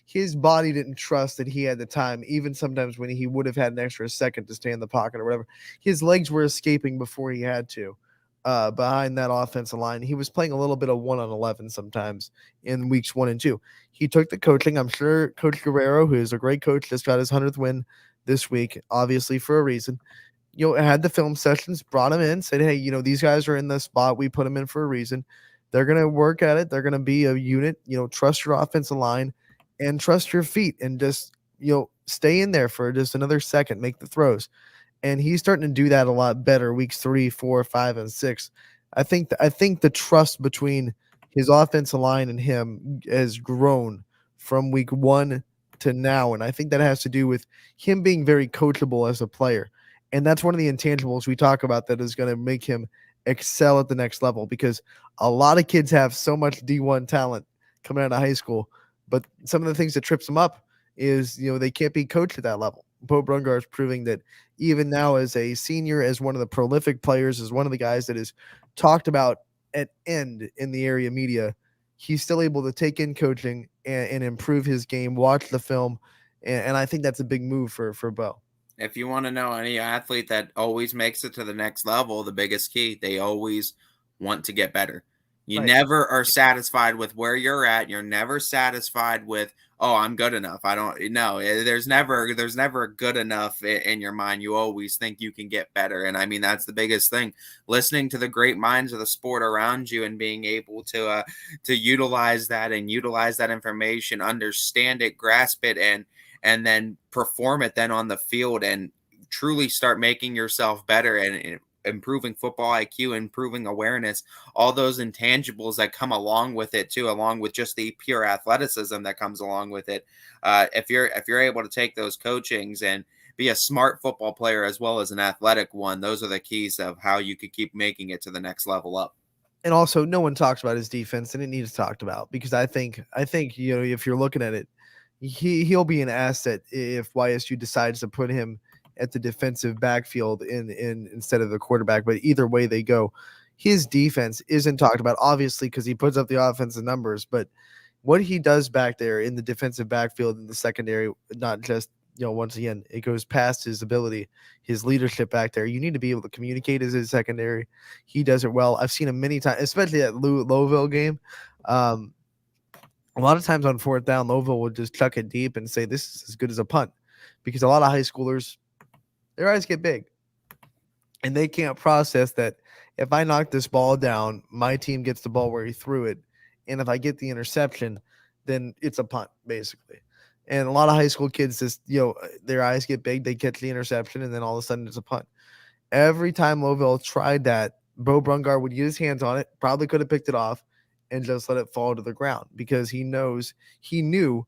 his body didn't trust that he had the time, even sometimes when he would have had an extra second to stay in the pocket or whatever. His legs were escaping before he had to behind that offensive line. He was playing a little bit of 1-on-11 sometimes in weeks 1 and 2. He took the coaching. I'm sure Coach Guerrero, who is a great coach, just got his 100th win this week, obviously for a reason. Had the film sessions, brought him in, said, hey, these guys are in the spot. We put them in for a reason. They're going to work at it. They're going to be a unit. Trust your offensive line and trust your feet and just, stay in there for just another second, make the throws. And he's starting to do that a lot better weeks 3, 4, 5, and 6. I think the trust between his offensive line and him has grown from week 1 to now. And I think that has to do with him being very coachable as a player. And that's one of the intangibles we talk about that is going to make him excel at the next level because a lot of kids have so much D1 talent coming out of high school, but some of the things that trips them up is, they can't be coached at that level. Bo Brungard is proving that even now as a senior, as one of the prolific players, as one of the guys that is talked about at end in the area media, he's still able to take in coaching and improve his game, watch the film. And I think that's a big move for Bo. if you want to know any athlete that always makes it to the next level, the biggest key, they always want to get better. You Right. never are satisfied with where you're at. You're never satisfied with, oh, I'm good enough. I don't know. There's never good enough in your mind. You always think you can get better. And I mean, that's the biggest thing. Listening to the great minds of the sport around you and being able to utilize that and utilize that information, understand it, grasp it, and then perform it then on the field and truly start making yourself better and improving football IQ, improving awareness, all those intangibles that come along with it too, along with just the pure athleticism that comes along with it. If you're able to take those coachings and be a smart football player as well as an athletic one, those are the keys of how you could keep making it to the next level up. And also, no one talks about his defense, and it needs talked about because I think if you're looking at it, he'll be an asset if YSU decides to put him at the defensive backfield in instead of the quarterback. But either way they go, his defense isn't talked about, obviously, because he puts up the offensive numbers. But what he does back there in the defensive backfield in the secondary, not just once again, it goes past his ability, his leadership back there. You need to be able to communicate as his secondary. He does it well. I've seen him many times, especially at Louisville game. A lot of times on fourth down, Louisville would just chuck it deep and say, this is as good as a punt, because a lot of high schoolers, their eyes get big and they can't process that. If I knock this ball down, my team gets the ball where he threw it. And if I get the interception, then it's a punt, basically. And a lot of high school kids just, their eyes get big, they catch the interception, and then all of a sudden it's a punt. Every time Louisville tried that, Bo Brungard would get his hands on it, probably could have picked it off, and just let it fall to the ground, because he knew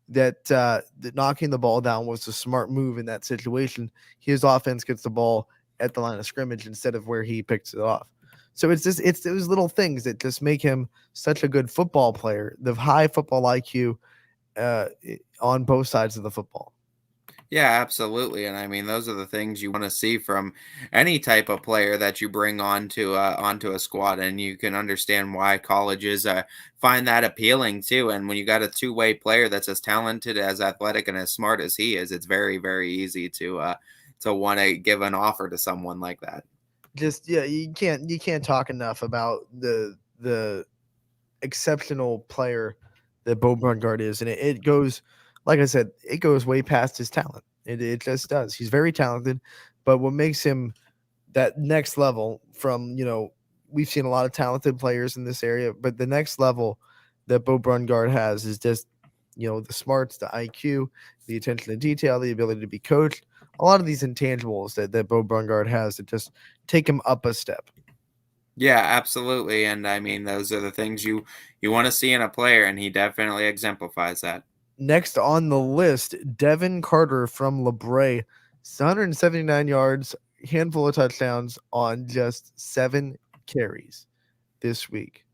that knocking the ball down was a smart move in that situation. His offense gets the ball at the line of scrimmage instead of where he picks it off. So it's those little things that just make him such a good football player, the high football IQ on both sides of the football. Yeah, absolutely. And I mean, those are the things you want to see from any type of player that you bring onto a squad. And you can understand why colleges find that appealing too. And when you got a two-way player that's as talented, as athletic, and as smart as he is, it's very, very easy to want to give an offer to someone like that. You can't talk enough about the exceptional player that Bo Brungard is. And it goes, like I said, it goes way past his talent. It just does. He's very talented, but what makes him that next level from, we've seen a lot of talented players in this area, but the next level that Bo Brungard has is just, the smarts, the IQ, the attention to detail, the ability to be coached, a lot of these intangibles that Bo Brungard has that just take him up a step. Yeah, absolutely. And I mean, those are the things you want to see in a player, and he definitely exemplifies that. Next on the list, Devin Carter from LeBray, 179 yards, handful of touchdowns on just 7 carries this week.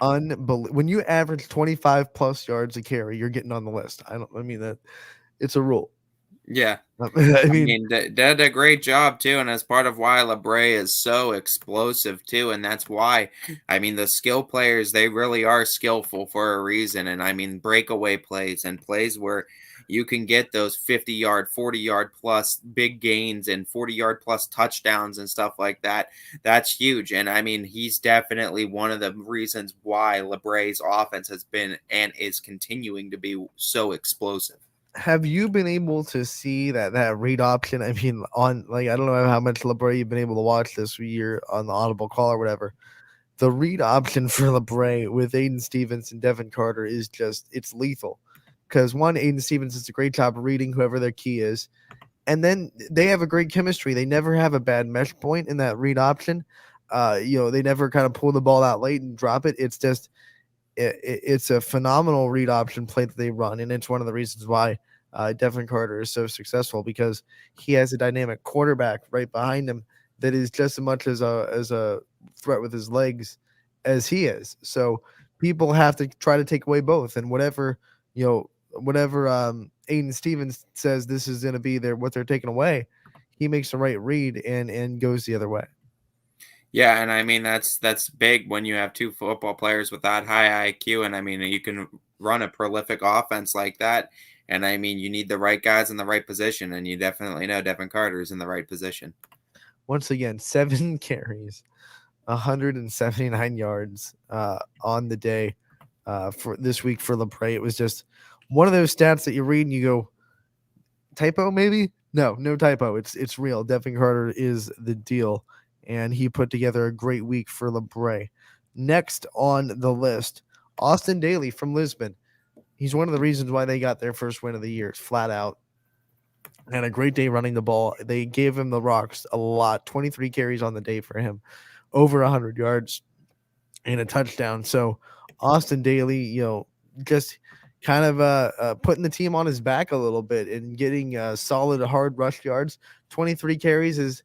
Unbelievable. When you average 25 plus yards a carry, you're getting on the list. I mean that it's a rule. Yeah. I mean, did a great job too, and as part of why LeBray is so explosive too, and that's why, I mean, the skill players, they really are skillful for a reason. And I mean, breakaway plays and plays where you can get those 50-yard, 40-yard plus big gains and 40-yard plus touchdowns and stuff like that. That's huge. And I mean, he's definitely one of the reasons why LeBray's offense has been and is continuing to be so explosive. Have you been able to see that read option? I mean, I don't know how much LeBray you've been able to watch this year on the Audible call or whatever. The read option for LeBray with Aiden Stevens and Devin Carter is it's lethal. Because one, Aiden Stevens does a great job of reading whoever their key is. And then they have a great chemistry. They never have a bad mesh point in that read option. They never kind of pull the ball out late and drop it. It's just, it's a phenomenal read option play that they run, and it's one of the reasons why Devin Carter is so successful, because he has a dynamic quarterback right behind him that is just as much as a threat with his legs as he is. So people have to try to take away both, and whatever Aiden Stevens says this is going to be what they're taking away, he makes the right read and goes the other way. Yeah, and I mean, that's big when you have two football players with that high IQ, and I mean, you can run a prolific offense like that. And I mean, you need the right guys in the right position, and you definitely know Devin Carter is in the right position. Once again, 7 carries, 179 yards on the day for this week for LePray. It was just one of those stats that you read and you go, typo maybe? No typo. It's real. Devin Carter is the deal, and he put together a great week for LeBray. Next on the list, Austin Daley from Lisbon. He's one of the reasons why they got their first win of the year, flat out. Had a great day running the ball. They gave him the rocks a lot. 23 carries on the day for him, over 100 yards and a touchdown. So Austin Daley, just kind of putting the team on his back a little bit and getting solid, hard rush yards. 23 carries is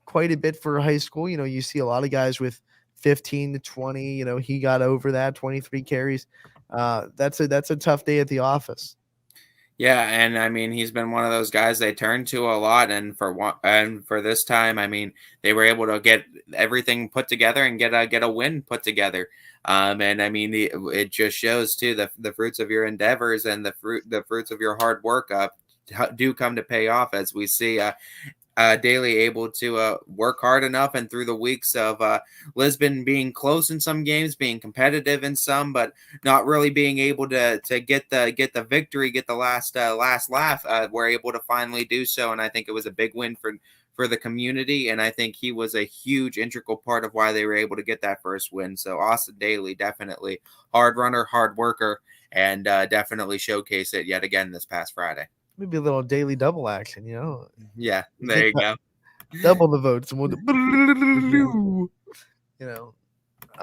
quite a bit for high school. You see a lot of guys with 15 to 20. He got over that, 23 carries. That's a tough day at the office. Yeah, and I mean, he's been one of those guys they turn to a lot, and for this time, I mean, they were able to get everything put together and get a win put together. And I mean, it just shows too the fruits of your endeavors and the fruits of your hard work do come to pay off, as we see Daley able to work hard enough, and through the weeks of Lisbon being close in some games, being competitive in some, but not really being able to get the victory, get the last laugh, we're able to finally do so. And I think it was a big win for the community, and I think he was a huge integral part of why they were able to get that first win. So Austin Daley, definitely hard runner, hard worker, and definitely showcase it yet again this past Friday. Maybe a little daily double action, Yeah, there you go. Double the votes, and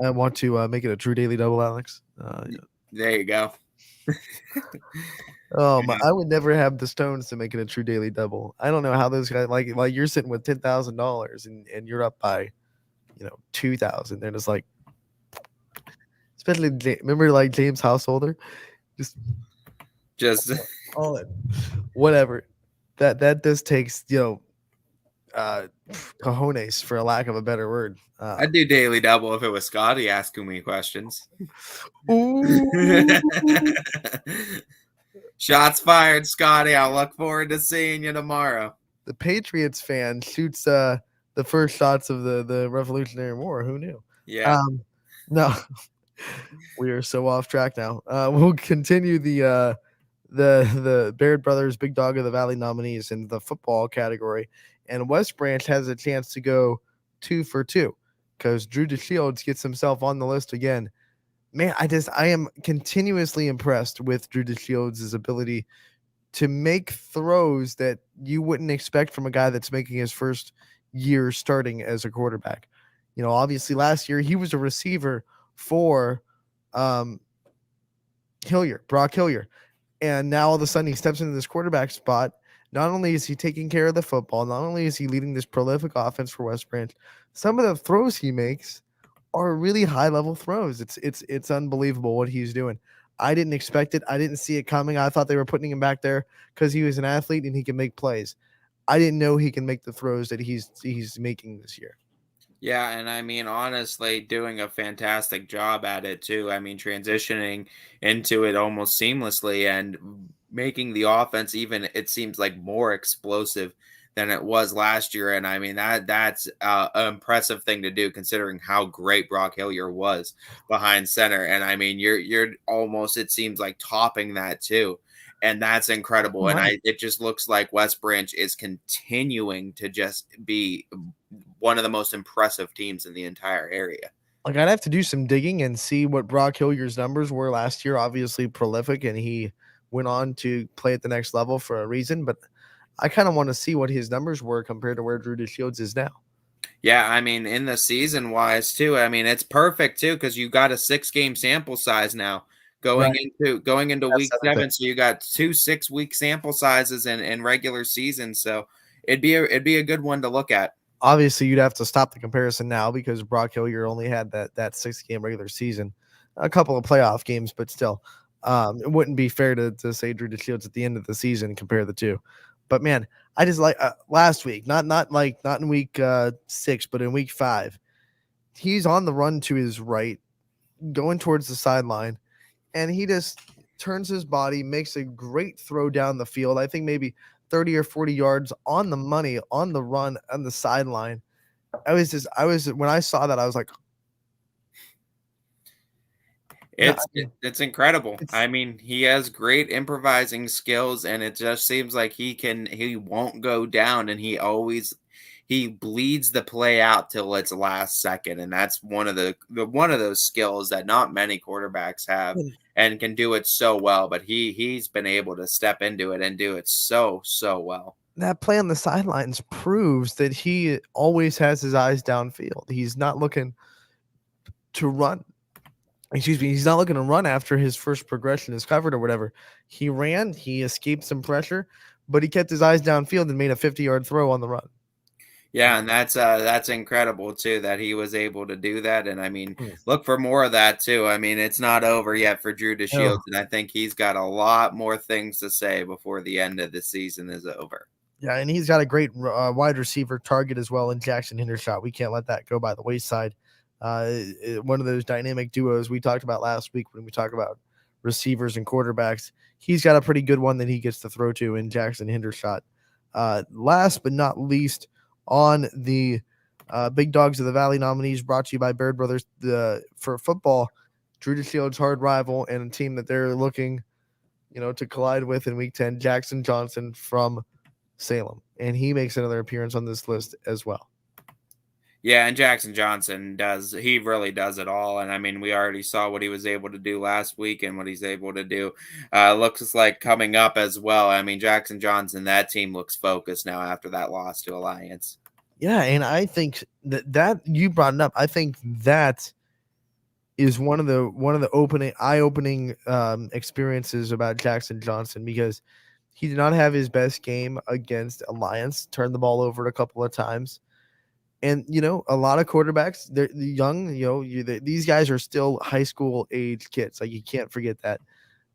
I want to make it a true daily double, Alex. There you go. I would never have the stones to make it a true daily double. I don't know how those guys like you're sitting with $10,000 and you're up by, 2,000. They're just like, especially remember like James Householder, just all it, whatever. That just takes cojones, for a lack of a better word. I'd do daily double if it was Scotty asking me questions. Shots fired, Scotty. I'll look forward to seeing you tomorrow. The Patriots fan shoots the first shots of the Revolutionary War. Who knew? Yeah. No, we are so off track now. We'll continue the Baird Brothers Big Dog of the Valley nominees in the football category, and West Branch has a chance to go 2 for 2 because Drew DeShields gets himself on the list again. Man, I am continuously impressed with Drew DeShields' ability to make throws that you wouldn't expect from a guy that's making his first year starting as a quarterback. Obviously last year he was a receiver for Brock Hillier. And now all of a sudden he steps into this quarterback spot. Not only is he taking care of the football, not only is he leading this prolific offense for West Branch, some of the throws he makes are really high-level throws. It's unbelievable what he's doing. I didn't expect it. I didn't see it coming. I thought they were putting him back there because he was an athlete and he can make plays. I didn't know he can make the throws that he's making this year. Yeah, and I mean, honestly, doing a fantastic job at it too. I mean, transitioning into it almost seamlessly and making the offense even, it seems like, more explosive than it was last year. And I mean, that's an impressive thing to do considering how great Brock Hillier was behind center. And I mean, you're almost, it seems like, topping that too. And that's incredible. Right. And it just looks like West Branch is continuing to just be one of the most impressive teams in the entire area. Like, I'd have to do some digging and see what Brock Hillier's numbers were last year. Obviously prolific, and he went on to play at the next level for a reason. But I kind of want to see what his numbers were compared to where Drew DeShields is now. Yeah, I mean, in the season wise too, I mean, it's perfect too because you got a 6-game sample size now going into week 7. So you got 2 6-week sample sizes in regular season. So it'd be a good one to look at. Obviously, you'd have to stop the comparison now because Brock Hillier only had that 6-game regular season, a couple of playoff games, but still, it wouldn't be fair to say Drew DeShields at the end of the season and compare the two. But man, I just like last week, not in week 6, but in week 5, he's on the run to his right, going towards the sideline, and he just turns his body, makes a great throw down the field. I think maybe 30 or 40 yards on the money, on the run, on the sideline. When I saw that, I was like, it's incredible. I mean, he has great improvising skills, and it just seems like he won't go down, and he bleeds the play out till its last second, and that's one of those skills that not many quarterbacks have and can do it so well. But he's been able to step into it and do it so well. That play on the sidelines proves that he always has his eyes downfield. He's not looking to run. He's not looking to run after his first progression is covered or whatever. He ran, he escaped some pressure, but he kept his eyes downfield and made a 50-yard throw on the run. Yeah, and that's incredible too that he was able to do that. And I mean, look for more of that too. I mean, it's not over yet for Drew DeShields, and I think he's got a lot more things to say before the end of the season is over. Yeah, and he's got a great wide receiver target as well in Jackson Hendershot. We can't let that go by the wayside. One of those dynamic duos we talked about last week when we talk about receivers and quarterbacks. He's got a pretty good one that he gets to throw to in Jackson Hendershot. Last but not least, on the Big Dogs of the Valley nominees, brought to you by Baird Brothers for football, Drew DeShields' hard rival and a team that they're looking, to collide with in Week 10, Jackson Johnson from Salem, and he makes another appearance on this list as well. Yeah, and Jackson Johnson really does it all. And I mean, we already saw what he was able to do last week and what he's able to do. Looks like coming up as well. I mean, Jackson Johnson, that team looks focused now after that loss to Alliance. Yeah, and I think that you brought it up. I think that is one of the eye-opening experiences about Jackson Johnson, because he did not have his best game against Alliance, turned the ball over a couple of times. And, a lot of quarterbacks, they're young, these guys are still high school age kids. Like, you can't forget that.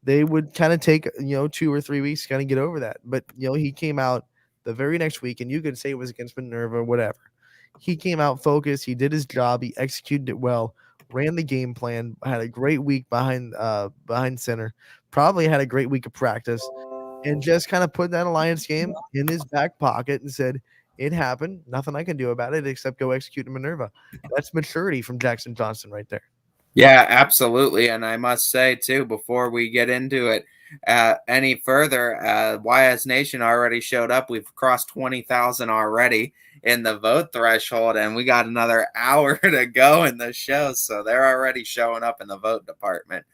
They would kind of take, 2 or 3 weeks to kind of get over that. But, he came out the very next week, and you could say it was against Minerva or whatever. He came out focused. He did his job. He executed it well, ran the game plan, had a great week behind center, probably had a great week of practice, and just kind of put that Alliance game in his back pocket and said, it happened. Nothing I can do about it except go execute in Minerva. That's maturity from Jackson Johnson right there. Yeah, absolutely. And I must say, too, before we get into it any further, YS Nation already showed up. We've crossed 20,000 already in the vote threshold, and we got another hour to go in the show. So they're already showing up in the vote department.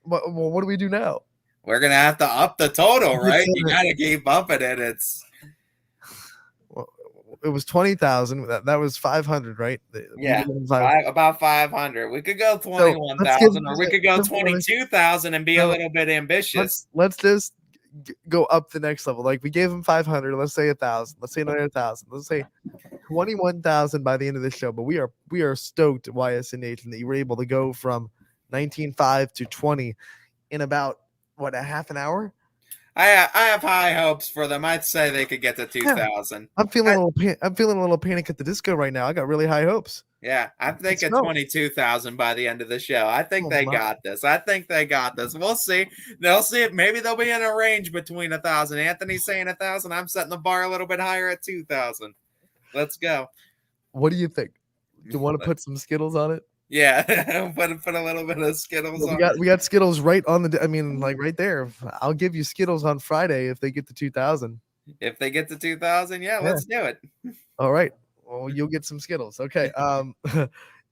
Well, what do we do now? We're going to have to up the total, right? You got to keep upping it. It was 20,000. That was 500, right? Yeah, about 500. We could go 21,000, or we could go 22,000 and be a little bit ambitious. Let's just go up the next level. Like, we gave him 500. Let's say 1,000. Let's say another 1,000. Let's say 21,000 by the end of the show. But we are stoked, YSN Nation, that you were able to go from 19.5 to 20 in about a half an hour. I have high hopes for them. I'd say they could get to 2,000. I'm feeling a little panic at the disco right now. I got really high hopes. Yeah, I'm thinking 22,000 by the end of the show. I think they got this. We'll see. They'll see it. Maybe they'll be in a range between 1,000. Anthony's saying 1,000. I'm setting the bar a little bit higher at 2,000. Let's go. What do you think? Do you want to put some Skittles on it? Yeah, put a little bit of Skittles on. We got Skittles right on right there. I'll give you Skittles on Friday if they get to 2,000. If they get to 2,000, yeah, let's do it. All right. Well, you'll get some Skittles. Okay.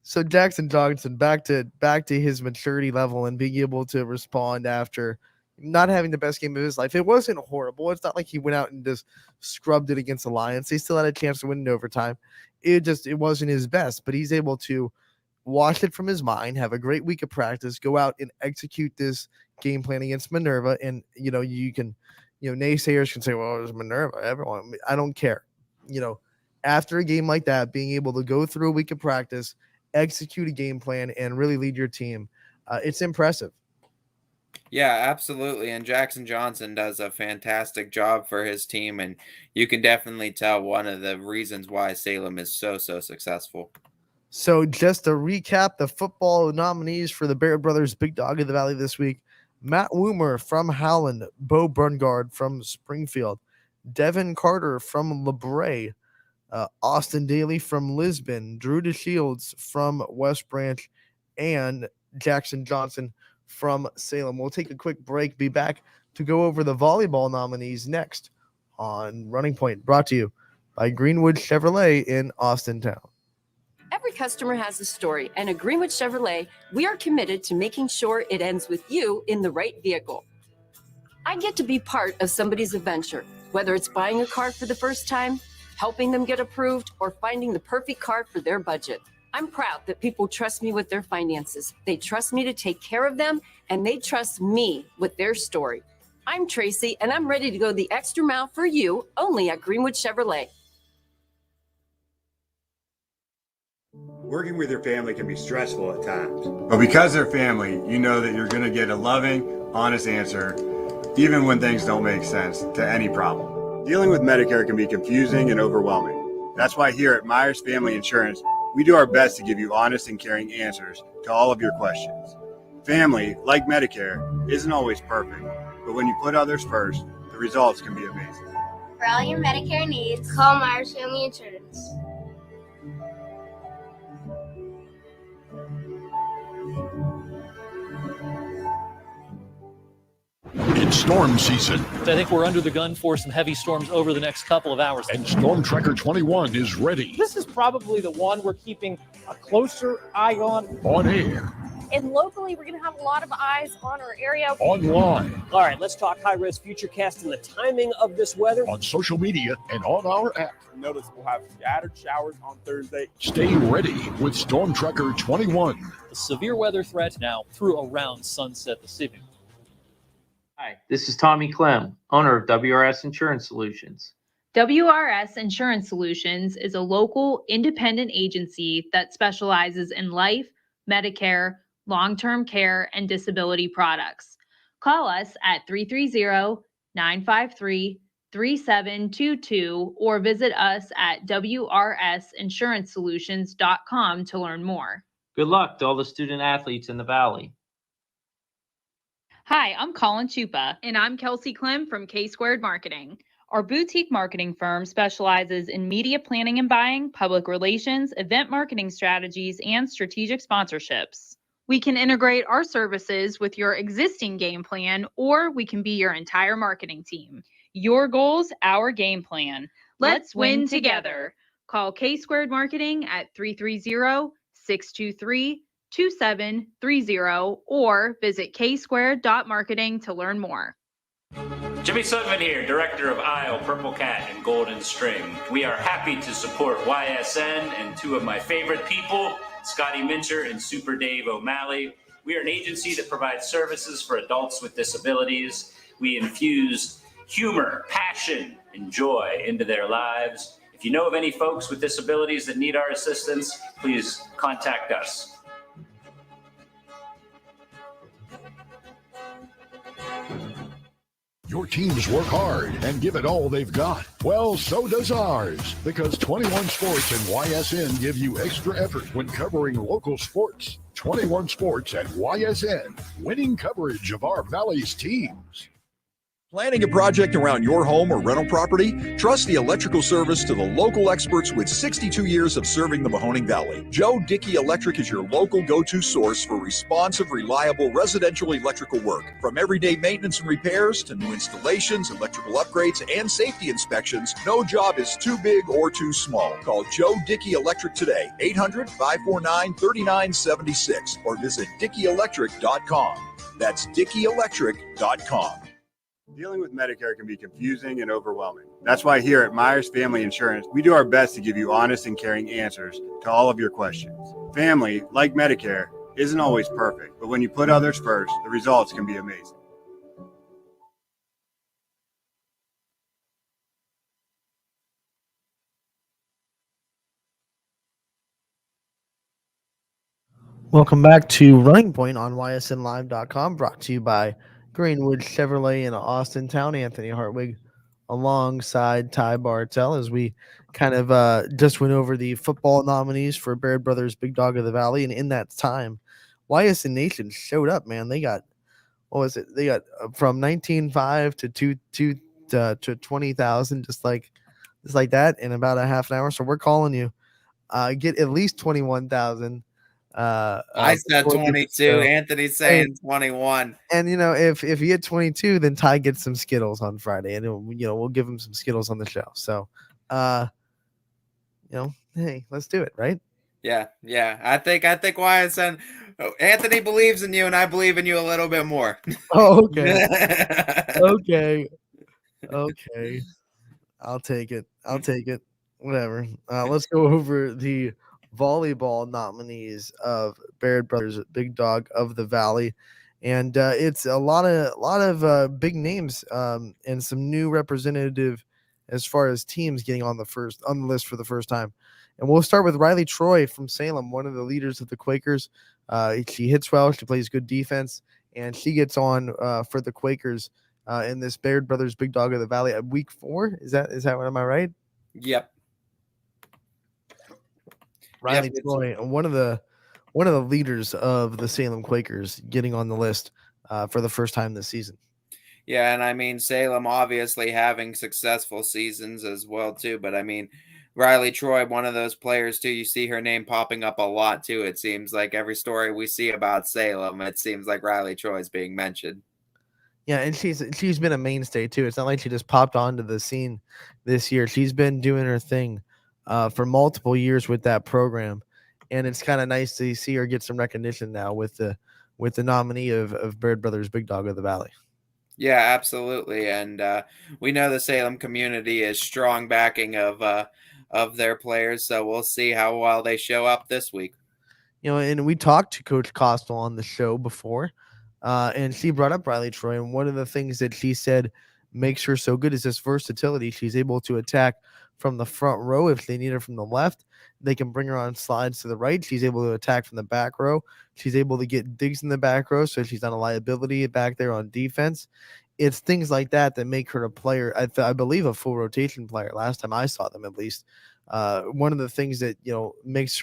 So Jackson Johnson back to his maturity level and being able to respond after not having the best game of his life. It wasn't horrible. It's not like he went out and just scrubbed it against Alliance. They still had a chance to win in overtime. It wasn't his best, but he's able to wash it from his mind, have a great week of practice, go out and execute this game plan against Minerva. And, you can, naysayers can say, well, it was Minerva. Everyone, I don't care. After a game like that, being able to go through a week of practice, execute a game plan, and really lead your team, it's impressive. Yeah, absolutely. And Jackson Johnson does a fantastic job for his team. And you can definitely tell one of the reasons why Salem is so successful. So just to recap the football nominees for the Baird Brothers Big Dog of the Valley this week, Matt Woomer from Howland, Bo Brungard from Springfield, Devin Carter from LeBray, Austin Daley from Lisbon, Drew DeShields from West Branch, and Jackson Johnson from Salem. We'll take a quick break, be back to go over the volleyball nominees next on Running Point, brought to you by Greenwood Chevrolet in Austintown. Every customer has a story, and at Greenwood Chevrolet, we are committed to making sure it ends with you in the right vehicle. I get to be part of somebody's adventure, whether it's buying a car for the first time, helping them get approved, or finding the perfect car for their budget. I'm proud that people trust me with their finances. They trust me to take care of them, and they trust me with their story. I'm Tracy, and I'm ready to go the extra mile for you, only at Greenwood Chevrolet. Working with your family can be stressful at times, but because they're family, you know that you're going to get a loving, honest answer, even when things don't make sense to any problem. Dealing with Medicare can be confusing and overwhelming. That's why here at Myers Family Insurance, we do our best to give you honest and caring answers to all of your questions. Family, like Medicare, isn't always perfect, but when you put others first, the results can be amazing. For all your Medicare needs, call Myers Family Insurance. It's storm season. I think we're under the gun for some heavy storms over the next couple of hours. And Storm Tracker 21 is ready. This is probably the one we're keeping a closer eye on. On air. And locally, we're going to have a lot of eyes on our area. Online. All right, let's talk high-risk futurecast and the timing of this weather. On social media and on our app. Notice we'll have scattered showers on Thursday. Stay ready with Storm Tracker 21. The severe weather threat now through around sunset this evening. Hi, this is Tommy Clem, owner of WRS Insurance Solutions. WRS Insurance Solutions is a local independent agency that specializes in life, Medicare, long-term care, and disability products. Call us at 330-953-3722 or visit us at wrsinsuranceSolutions.com to learn more. Good luck to all the student athletes in the Valley. Hi, I'm Colin Chupa. And I'm Kelsey Clem from K-Squared Marketing. Our boutique marketing firm specializes in media planning and buying, public relations, event marketing strategies, and strategic sponsorships. We can integrate our services with your existing game plan, or we can be your entire marketing team. Your goals, our game plan. Let's win together. Call K-Squared Marketing at 330-623-2730 or visit ksquared.marketing to learn more. Jimmy Sutton here, director of Isle, Purple Cat, and Golden String. We are happy to support YSN and two of my favorite people, Scotty Mincher and Super Dave O'Malley. We are an agency that provides services for adults with disabilities. We infuse humor, passion, and joy into their lives. If you know of any folks with disabilities that need our assistance, please contact us. Your teams work hard and give it all they've got. Well, so does ours, because 21 Sports and YSN give you extra effort when covering local sports. 21 Sports and YSN, winning coverage of our Valley's teams. Planning a project around your home or rental property? Trust the electrical service to the local experts with 62 years of serving the Mahoning Valley. Joe Dickey Electric is your local go-to source for responsive, reliable residential electrical work. From everyday maintenance and repairs to new installations, electrical upgrades, and safety inspections, no job is too big or too small. Call Joe Dickey Electric today, 800-549-3976, or visit DickeyElectric.com. That's DickeyElectric.com. Dealing with Medicare can be confusing and overwhelming. That's why here at Myers Family Insurance, we do our best to give you honest and caring answers to all of your questions. Family, like Medicare, isn't always perfect, but when you put others first, the results can be amazing. Welcome back to Running Point on ysnlive.com, brought to you by Greenwood Chevrolet in Austintown. Anthony Hartwig alongside Ty Bartell as we kind of just went over the football nominees for Baird Brothers Big Dog of the Valley. And in that time, YSN Nation showed up, man. They got what was it? They got from 19.5 to 20,000, just like that in about a half an hour. So we're calling you. Get at least 21,000. I said before the 22. show. Anthony's saying 21. And if you get 22, then Ty gets some Skittles on Friday, and we'll give him some Skittles on the show. So, hey, let's do it, right? Yeah. I think YSN. Anthony believes in you, and I believe in you a little bit more. Oh, okay. Okay. I'll take it. Whatever. Let's go over the volleyball nominees of Baird Brothers Big Dog of the Valley. And it's a lot of big names and some new representative as far as teams getting on the list for the first time. And we'll start with Riley Choi from Salem, one of the leaders of the Quakers. She hits well, she plays good defense, and she gets on for the Quakers in this Baird Brothers Big Dog of the Valley at week 4. Is that what, am I right? Yep. Riley Choi, one of the leaders of the Salem Quakers, getting on the list for the first time this season. Yeah, and I mean Salem obviously having successful seasons as well too, but I mean Riley Choi, one of those players too. You see her name popping up a lot too. It seems like every story we see about Salem, it seems like Riley Choi is being mentioned. Yeah, and she's been a mainstay too. It's not like she just popped onto the scene this year. She's been doing her thing for multiple years with that program, and it's kind of nice to see her get some recognition now with the nominee of Baird Brothers Big Dog of the Valley. Yeah, absolutely, and we know the Salem community is strong backing of their players, so we'll see how well they show up this week. And we talked to Coach Costal on the show before. And she brought up Riley Choi, and one of the things that she said makes her so good is this versatility. She's able to attack from the front row if they need her from the left. They can bring her on slides to the right. She's able to attack from the back row. She's able to get digs in the back row, so she's not a liability back there on defense. It's things like that make her a player. I believe a full rotation player. Last time I saw them, at least. One of the things that makes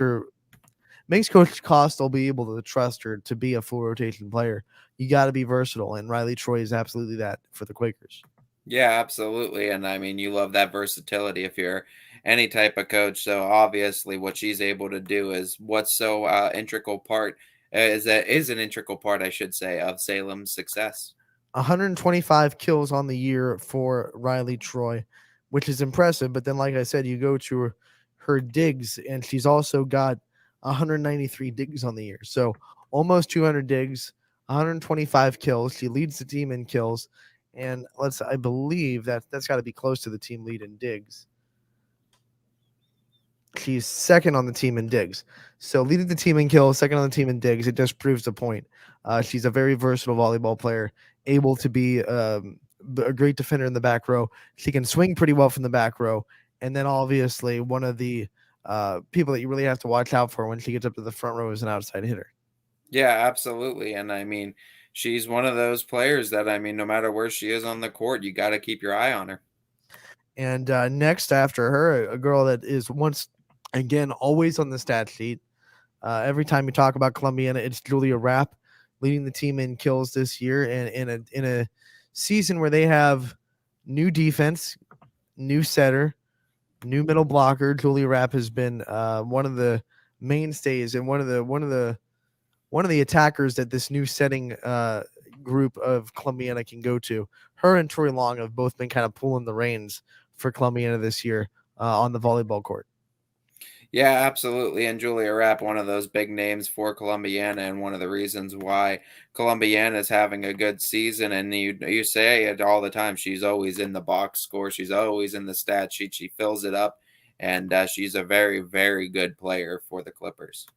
Coach Costal be able to trust her to be a full rotation player. You got to be versatile, and Riley Choi is absolutely that for the Quakers. Yeah, absolutely. And I mean, you love that versatility if you're any type of coach. So obviously what she's able to do is what's so integral part is an integral part, I should say, of Salem's success. 125 kills on the year for Riley Choi, which is impressive. But then, like I said, you go to her digs, and she's also got 193 digs on the year. So almost 200 digs, 125 kills. She leads the team in kills. And I believe that's got to be close to the team lead in digs. She's second on the team in digs. So leading the team in kills, second on the team in digs, it just proves the point. She's a very versatile volleyball player, able to be a great defender in the back row. She can swing pretty well from the back row. And then obviously one of the people that you really have to watch out for when she gets up to the front row is an outside hitter. Yeah, absolutely. And I mean, she's one of those players that, I mean, no matter where she is on the court, you got to keep your eye on her. And next after her, a girl that is once again always on the stat sheet. Every time you talk about Columbiana, it's Julia Rapp leading the team in kills this year. And in a season where they have new defense, new setter, new middle blocker, Julia Rapp has been one of the mainstays and one of the attackers that this new setting group of Columbiana can go to. Her and Troy Long have both been kind of pulling the reins for Columbiana this year on the volleyball court. Yeah, absolutely. And Julia Rapp, one of those big names for Columbiana, and one of the reasons why Columbiana is having a good season. And you say it all the time. She's always in the box score. She's always in the stat sheet. She fills it up. And she's a very, very good player for the Clippers.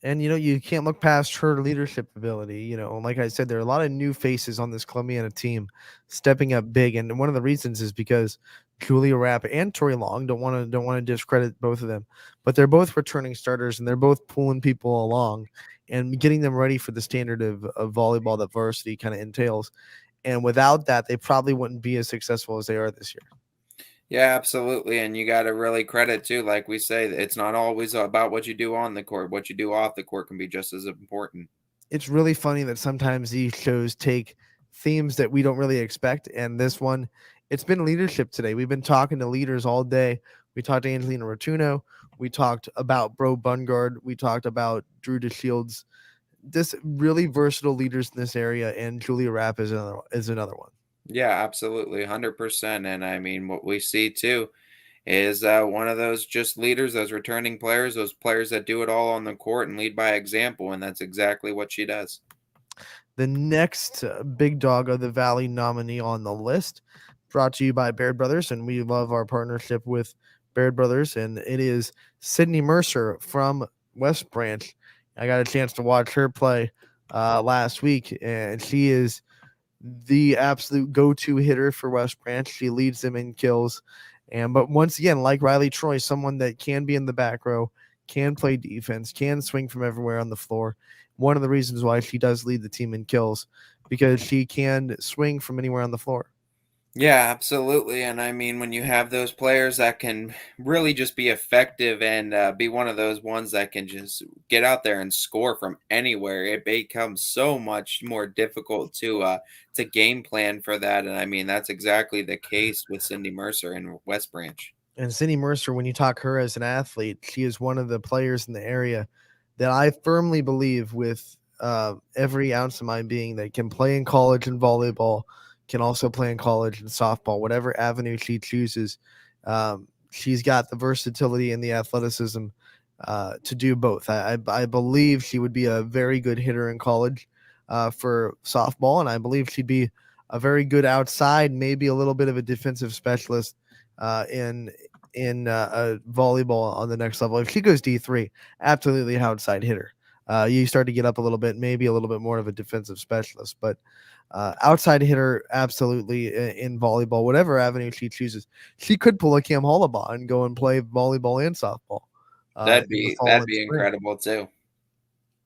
And, you can't look past her leadership ability. Like I said, there are a lot of new faces on this Columbiana team stepping up big. And one of the reasons is because Julia Rapp and Tori Long don't want to discredit both of them, but they're both returning starters and they're both pulling people along and getting them ready for the standard of volleyball that varsity kind of entails. And without that, they probably wouldn't be as successful as they are this year. Yeah, absolutely. And you got to really credit too, like we say, it's not always about what you do on the court. What you do off the court can be just as important. It's really funny that sometimes these shows take themes that we don't really expect. And this one, it's been leadership today. We've been talking to leaders all day. We talked to Angelina Rotuno. We talked about Bro Bungard. We talked about Drew DeShields. This really versatile leaders in this area, and Julia Rapp is another one. Yeah, absolutely, 100%. And I mean, what we see too is one of those just leaders, those returning players, those players that do it all on the court and lead by example, and that's exactly what she does. The next big dog of the Valley nominee on the list, brought to you by Baird Brothers, and we love our partnership with Baird Brothers, and it is Sydney Mercer from West Branch. I got a chance to watch her play last week, and she is the absolute go-to hitter for West Branch. She leads them in kills. But once again, like Riley Troy, someone that can be in the back row, can play defense, can swing from everywhere on the floor. One of the reasons why she does lead the team in kills, because she can swing from anywhere on the floor. Yeah, absolutely. And I mean, when you have those players that can really just be effective and be one of those ones that can just get out there and score from anywhere, it becomes so much more difficult to game plan for that. And I mean, that's exactly the case with Cindy Mercer in West Branch. And Cindy Mercer, when you talk her as an athlete, she is one of the players in the area that I firmly believe with every ounce of my being that can play in college in volleyball, can also play in college and softball, whatever avenue she chooses. She's got the versatility and the athleticism to do both. I believe she would be a very good hitter in college for softball, and I believe she'd be a very good outside, maybe a little bit of a defensive specialist in volleyball on the next level. If she goes D3, absolutely outside hitter. You start to get up a little bit, maybe a little bit more of a defensive specialist, but outside hitter, absolutely in volleyball, whatever avenue she chooses. She could pull a Cam Hollabaugh and go and play volleyball and softball. That'd be incredible too.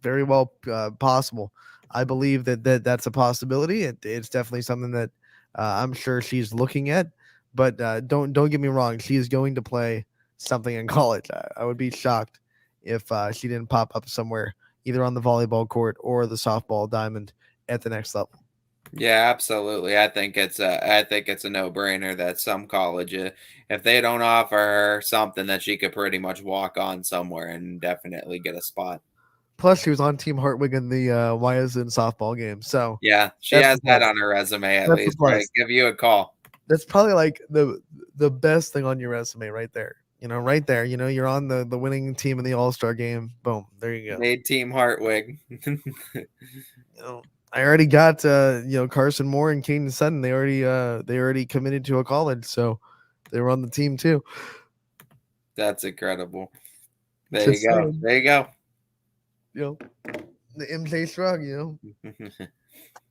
Very well possible. I believe that's a possibility. It's definitely something that I'm sure she's looking at. But don't get me wrong. She is going to play something in college. I would be shocked if she didn't pop up somewhere, either on the volleyball court or the softball diamond at the next level. Yeah, absolutely. I think it's a no-brainer that some college, if they don't offer her something, that she could pretty much walk on somewhere and definitely get a spot. Plus, she was on Team Hartwig in the Ysn softball game. So yeah, she has that on her resume at least. Right? Give you a call. That's probably like the best thing on your resume right there. Right there. You're on the winning team in the All-Star game. Boom. There you go. Made Team Hartwig. I already got Carson Moore and Caden Sutton. They already committed to a college, so they were on the team too. That's incredible. There you go. There you go. The MJ shrug.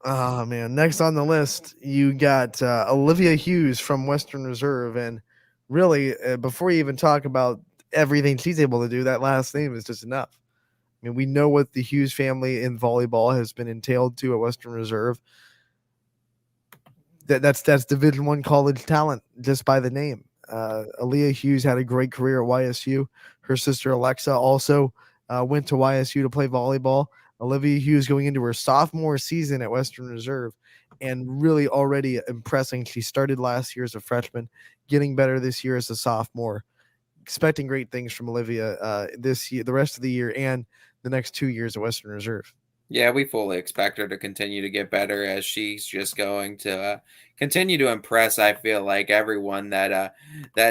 Oh man! Next on the list, you got Aaliyah Hughes from Western Reserve, and really, before you even talk about everything she's able to do, that last name is just enough. I mean, we know what the Hughes family in volleyball has been entailed to at Western Reserve. That's Division I college talent just by the name. Aaliyah Hughes had a great career at YSU. Her sister Alexa also went to YSU to play volleyball. Olivia Hughes going into her sophomore season at Western Reserve and really already impressing. She started last year as a freshman, getting better this year as a sophomore. Expecting great things from Olivia this year, the rest of the year, and the next 2 years at Western Reserve. Yeah, we fully expect her to continue to get better as she's just going to continue to impress. I feel like everyone that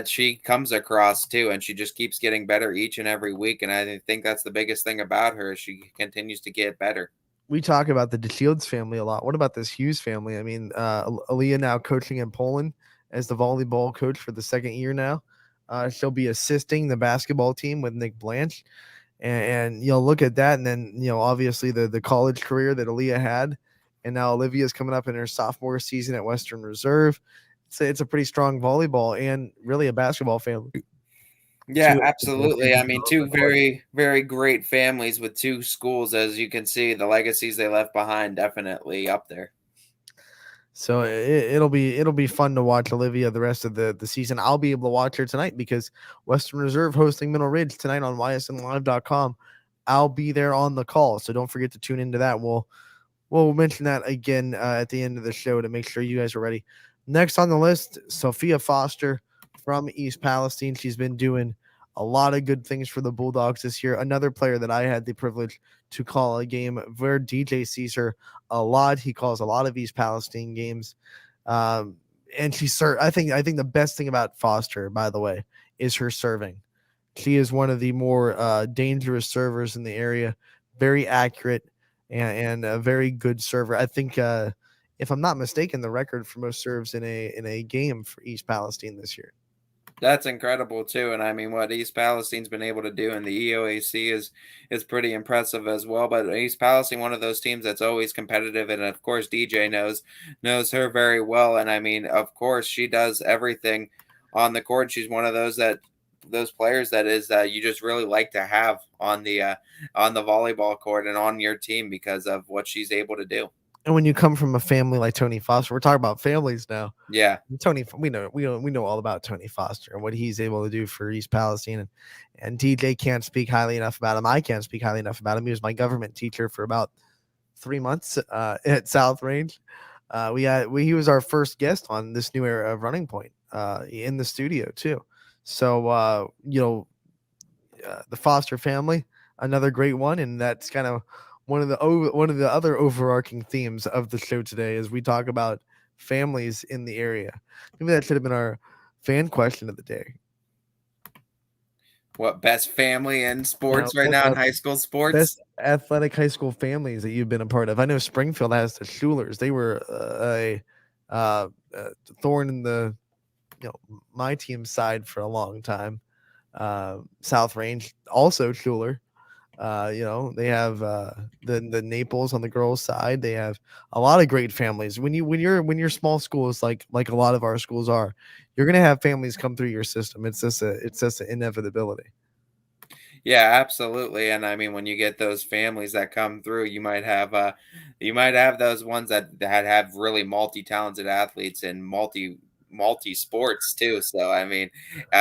she comes across too, and she just keeps getting better each and every week. And I think that's the biggest thing about her. She continues to get better. We talk about the DeShields family a lot. What about this Hughes family? I mean, Aaliyah now coaching in Poland as the volleyball coach for the second year now. She'll be assisting the basketball team with Nick Blanche. And look at that. And then, obviously the college career that Aaliyah had. And now Olivia's coming up in her sophomore season at Western Reserve. It's a pretty strong volleyball and really a basketball family. Yeah, absolutely. I mean, two very, very great families with two schools. As you can see, the legacies they left behind definitely up there. So it'll be fun to watch Olivia the rest of the season. I'll be able to watch her tonight because Western Reserve hosting Middle Ridge tonight on ysnlive.com. I'll be there on the call, so don't forget to tune into that. We'll We'll mention that again at the end of the show to make sure you guys are ready. Next on the list, Sophia Foster from East Palestine. She's been doing a lot of good things for the Bulldogs this year. Another player that I had the privilege to call a game where DJ sees her a lot. He calls a lot of East Palestine games. And I think the best thing about Foster, by the way, is her serving. She is one of the more dangerous servers in the area, very accurate and a very good server. I think, if I'm not mistaken, the record for most serves in a game for East Palestine this year. That's incredible too, and I mean, what East Palestine's been able to do in the EOAC is pretty impressive as well. But East Palestine, one of those teams that's always competitive, and of course, DJ knows her very well. And I mean, of course, she does everything on the court. She's one of those players that is you just really like to have on the volleyball court and on your team because of what she's able to do. And when you come from a family like Tony Foster, we're talking about families now. Yeah, Tony, we know all about Tony Foster and what he's able to do for East Palestine, and DJ can't speak highly enough about him. I can't speak highly enough about him. He was my government teacher for about 3 months at South Range. He was our first guest on this new era of Running Point in the studio too. So the Foster family, another great one, and that's kind of one of the other overarching themes of the show today as we talk about families in the area. Maybe that should have been our fan question of the day. What best family in sports right now in high school sports? Best athletic high school families that you've been a part of. I know Springfield has the Schulers. They were a thorn in the my team's side for a long time. South Range also Schuler. They have the Naples on the girls' side. They have a lot of great families. When your small schools like a lot of our schools are, you're gonna have families come through your system. It's just an inevitability. Yeah, absolutely. And I mean, when you get those families that come through, you might have those ones that have really multi-talented athletes and multi sports too. So I mean,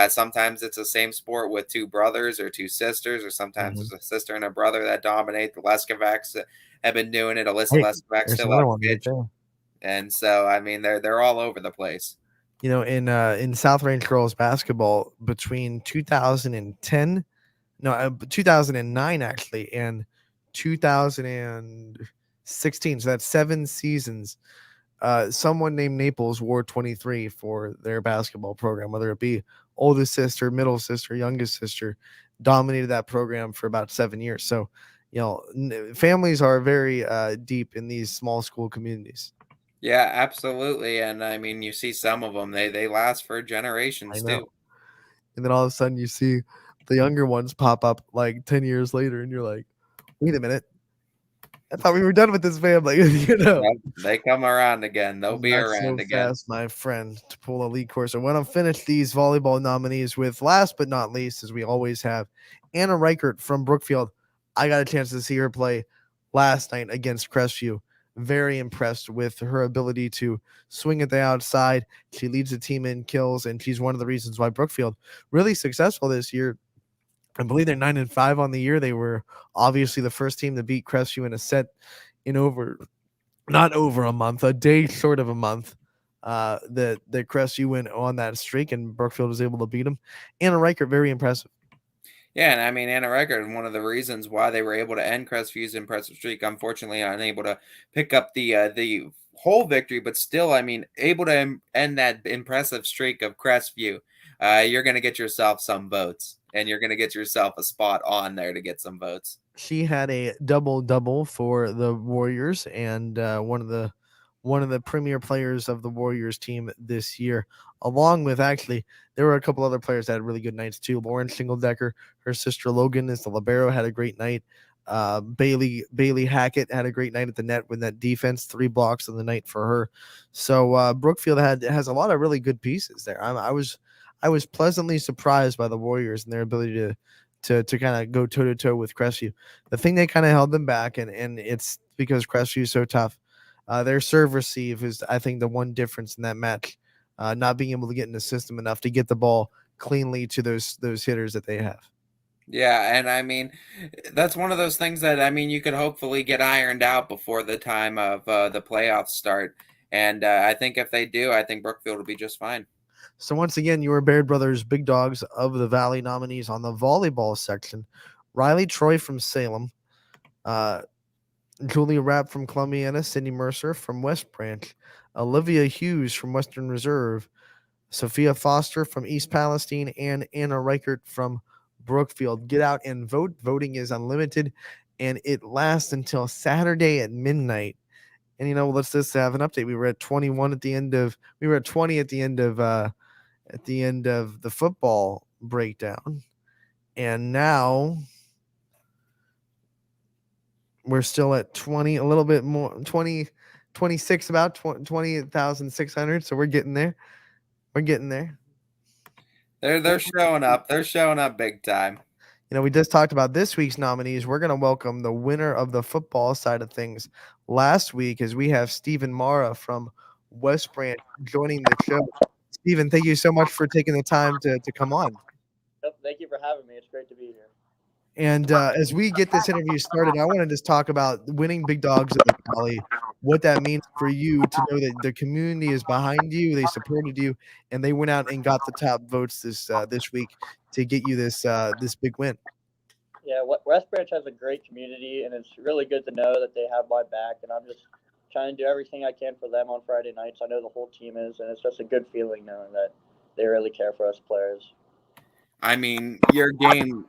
sometimes it's the same sport with two brothers or two sisters, or sometimes there's a sister and a brother that dominate. The Leskovacs have been doing it. Alyssa Leskovac still up pitch. And so I mean, they're all over the place. In South Range girls basketball between 2009 actually and 2016, so that's 7 seasons. Someone named Naples wore 23 for their basketball program, whether it be oldest sister, middle sister, youngest sister, dominated that program for about 7 years. So, families are very deep in these small school communities. Yeah, absolutely. And I mean, you see some of them, they last for generations too. And then all of a sudden you see the younger ones pop up like 10 years later and you're like, wait a minute. I thought we were done with this family. They come around again. They'll be around again. Fast, my friend, to pull a lead course. I want to finish these volleyball nominees with, last but not least, as we always have, Anna Reichert from Brookfield. I got a chance to see her play last night against Crestview. Very impressed with her ability to swing at the outside. She leads the team in kills, and she's one of the reasons why Brookfield really successful this year. I believe they're 9-5 on the year. They were obviously the first team to beat Crestview in a set in not over a month, a day short of a month. That Crestview went on that streak, and Brookfield was able to beat them. Anna Reichert, very impressive. Yeah, and I mean, Anna Reichert, one of the reasons why they were able to end Crestview's impressive streak, unfortunately unable to pick up the whole victory, but still, I mean, able to end that impressive streak of Crestview. You're going to get yourself some votes, and you're going to get yourself a spot on there to get some votes. She had a double-double for the Warriors, and one of the premier players of the Warriors team this year, along with, actually, there were a couple other players that had really good nights too. Lauren Singledecker, her sister Logan is the libero, had a great night. Bailey Hackett had a great night at the net with that defense, 3 blocks in the night for her. So Brookfield has a lot of really good pieces there. I was pleasantly surprised by the Warriors and their ability to kind of go toe-to-toe with Crestview. The thing that kind of held them back, and it's because Crestview is so tough, their serve receive is, I think, the one difference in that match, not being able to get in the system enough to get the ball cleanly to those hitters that they have. Yeah, and I mean, that's one of those things that I mean you could hopefully get ironed out before the time of the playoffs start. And I think if they do, I think Brookfield will be just fine. So once again, you were Baird Brothers Big Dogs of the Valley nominees on the volleyball section. Riley Troy from Salem, Julia Rapp from Columbiana, Sydney Mercer from West Branch, Aaliyah Hughes from Western Reserve, Sophia Foster from East Palestine, and Anna Reichert from Brookfield. Get out and vote. Voting is unlimited, and it lasts until Saturday at midnight. And let's just have an update. We were at 21 at the end of. We were at 20 at the end of the football breakdown, and now we're still at 20, a little bit more, 20, 26, about 20,600. So we're getting there. We're getting there. They're showing up. They're showing up big time. We just talked about this week's nominees. We're going to welcome the winner of the football side of things last week, as we have Stephen Mara from West Branch joining the show. Stephen, thank you so much for taking the time to come on. Yep, thank you for having me. It's great to be here. And as we get this interview started, I want to just talk about winning Big Dogs of the Valley, what that means for you to know that the community is behind you, they supported you, and they went out and got the top votes this week to get you this big win. Yeah, West Branch has a great community, and it's really good to know that they have my back, and I'm just trying to do everything I can for them on Friday nights. I know the whole team is, and it's just a good feeling knowing that they really care for us players. I mean, your game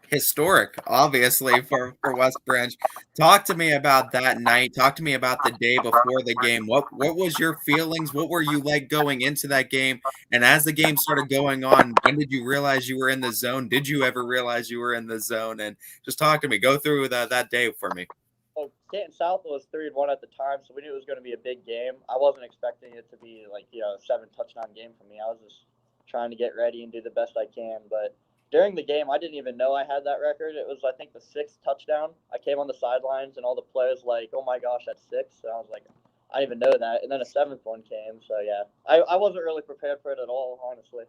historic, obviously, for West Branch. Talk to me about that night. Talk to me about the day before the game. What was your feelings? What were you like going into that game? And as the game started going on, when did you realize you were in the zone? Did you ever realize you were in the zone? And just talk to me. Go through that day for me. Well, Canton South was 3-1 at the time, so we knew it was going to be a big game. I wasn't expecting it to be like a 7-touchdown game for me. I was just trying to get ready and do the best I can. But during the game, I didn't even know I had that record. It was, I think, the 6th touchdown. I came on the sidelines, and all the players like, "Oh my gosh, that's 6." And I was like, I didn't even know that. And then a 7th one came. So yeah, I wasn't really prepared for it at all, honestly.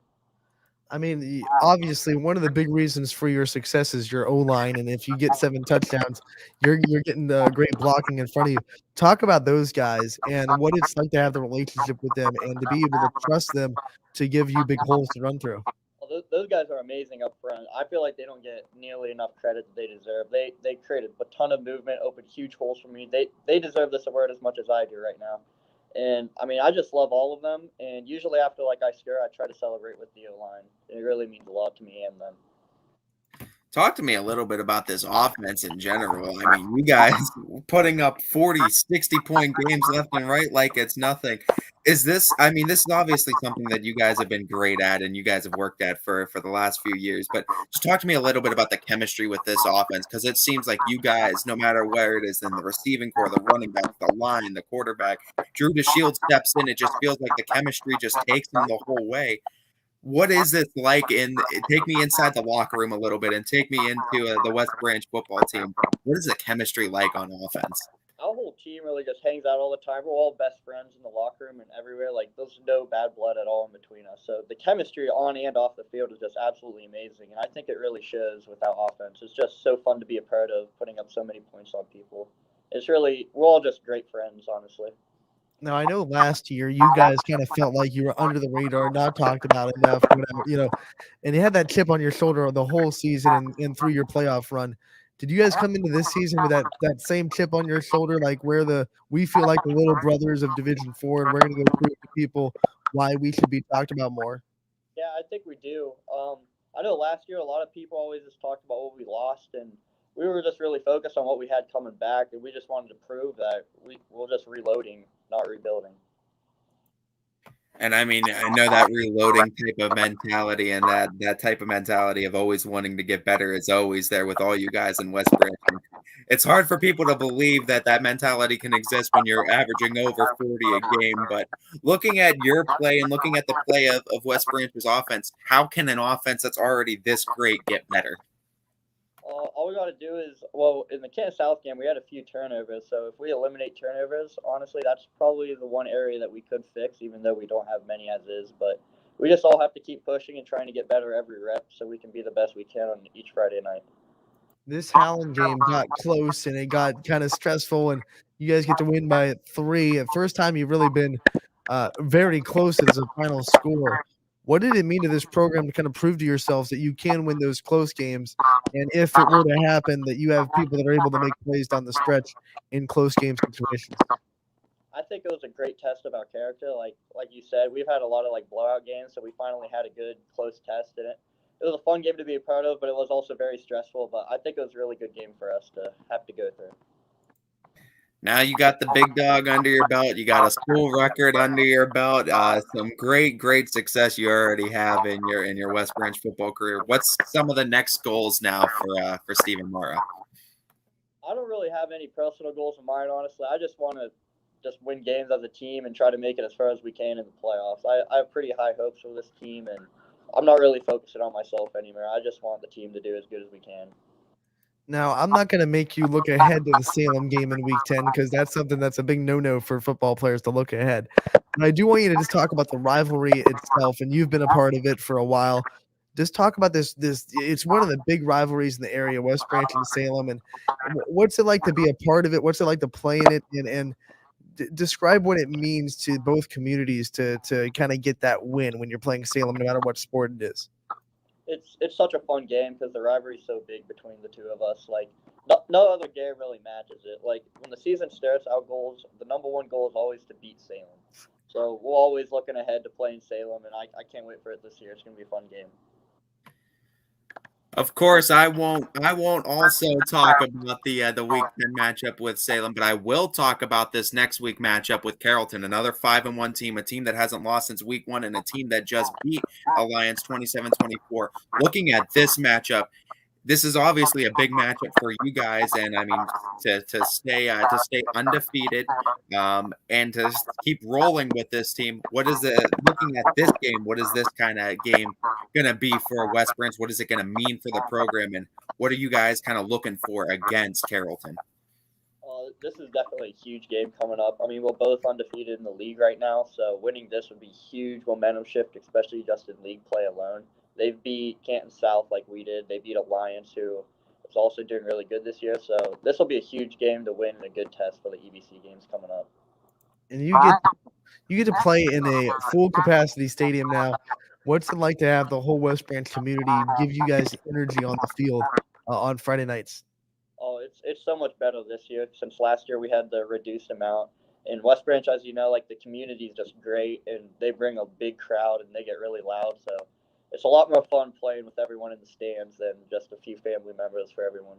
I mean, obviously, one of the big reasons for your success is your O-line, and if you get 7 touchdowns, you're getting the great blocking in front of you. Talk about those guys and what it's like to have the relationship with them and to be able to trust them to give you big holes to run through. Well, those guys are amazing up front. I feel like they don't get nearly enough credit that they deserve. They created a ton of movement, opened huge holes for me. They deserve this award as much as I do right now. And, I mean, I just love all of them. And usually after, I score, I try to celebrate with the O-line. It really means a lot to me and them. Talk to me a little bit about this offense in general. I mean, you guys putting up 40, 60-point games left and right like it's nothing. This is obviously something that you guys have been great at and you guys have worked at for the last few years. But just talk to me a little bit about the chemistry with this offense, because it seems like you guys, no matter where it is in the receiving core, the running back, the line, the quarterback, Drew DeShield steps in. It just feels like the chemistry just takes them the whole way. What is this like? Take me inside the locker room a little bit and take me into the West Branch football team. What is the chemistry like on offense? Our whole team really just hangs out all the time. We're all best friends in the locker room and everywhere. There's no bad blood at all in between us. So the chemistry on and off the field is just absolutely amazing. And I think it really shows with our offense. It's just so fun to be a part of, putting up so many points on people. We're all just great friends, honestly. Now, I know last year you guys kind of felt like you were under the radar, not talked about enough, whatever, and you had that chip on your shoulder the whole season and through your playoff run. Did you guys come into this season with that same chip on your shoulder, like we feel like the little brothers of Division 4, and we're going to go prove to people why we should be talked about more? Yeah, I think we do. I know last year a lot of people always just talked about what we lost, and we were just really focused on what we had coming back, and we just wanted to prove that we're just reloading, not rebuilding. And I mean, I know that reloading type of mentality and that type of mentality of always wanting to get better is always there with all you guys in West Branch. It's hard for people to believe that mentality can exist when you're averaging over 40 a game. But looking at your play and looking at the play of West Branch's offense, how can an offense that's already this great get better? All we got to do is, in the Canton South game, we had a few turnovers. So if we eliminate turnovers, honestly, that's probably the one area that we could fix, even though we don't have many as is. But we just all have to keep pushing and trying to get better every rep so we can be the best we can on each Friday night. This Howland game got close and it got kind of stressful, and you guys get to win by 3. The first time you've really been very close as a final score. What did it mean to this program to kind of prove to yourselves that you can win those close games? And if it were to happen, that you have people that are able to make plays down the stretch in close game situations? I think it was a great test of our character. Like you said, we've had a lot of blowout games, so we finally had a good close test in it. It was a fun game to be a part of, but it was also very stressful. But I think it was a really good game for us to have to go through. Now you got the big dog under your belt. You got a school record under your belt. Some great success you already have in your West Branch football career. What's some of the next goals now for Stephen Mara? I don't really have any personal goals in mind, honestly. I just want to win games as a team and try to make it as far as we can in the playoffs. I have pretty high hopes for this team, and I'm not really focusing on myself anymore. I just want the team to do as good as we can. Now, I'm not going to make you look ahead to the Salem game in Week 10 because that's something that's a big no-no for football players to look ahead. But I do want you to just talk about the rivalry itself, and you've been a part of it for a while. Just talk about this. It's one of the big rivalries in the area, West Branch and Salem. And what's it like to be a part of it? What's it like to play in it? And describe what it means to both communities to kind of get that win when you're playing Salem, no matter what sport it is. It's such a fun game because the rivalry is so big between the two of us. No other game really matches it. When the season starts, the number one goal is always to beat Salem. So we're always looking ahead to playing Salem, and I can't wait for it this year. It's going to be a fun game. Of course, I won't also talk about the Week 10 matchup with Salem, but I will talk about this next week matchup with Carrollton, another 5-1 team, a team that hasn't lost since Week 1, and a team that just beat Alliance 27-24. Looking at this matchup, this is obviously a big matchup for you guys, and I mean to stay undefeated, and to keep rolling with this team. What is it? Looking at this game, what is this kind of game going to be for West Branch? What is it going to mean for the program, and what are you guys kind of looking for against Carrollton? This is definitely a huge game coming up. I mean, we're both undefeated in the league right now, so winning this would be huge momentum shift, especially just in league play alone. They've beat Canton South like we did. They beat Alliance, who is also doing really good this year. So this will be a huge game to win and a good test for the EBC games coming up. And you get to play in a full capacity stadium now. What's it like to have the whole West Branch community give you guys energy on the field on Friday nights? Oh, it's so much better this year. Since last year we had the reduced amount. In West Branch, as you know, the community is just great, and they bring a big crowd and they get really loud. So it's a lot more fun playing with everyone in the stands than just a few family members for everyone.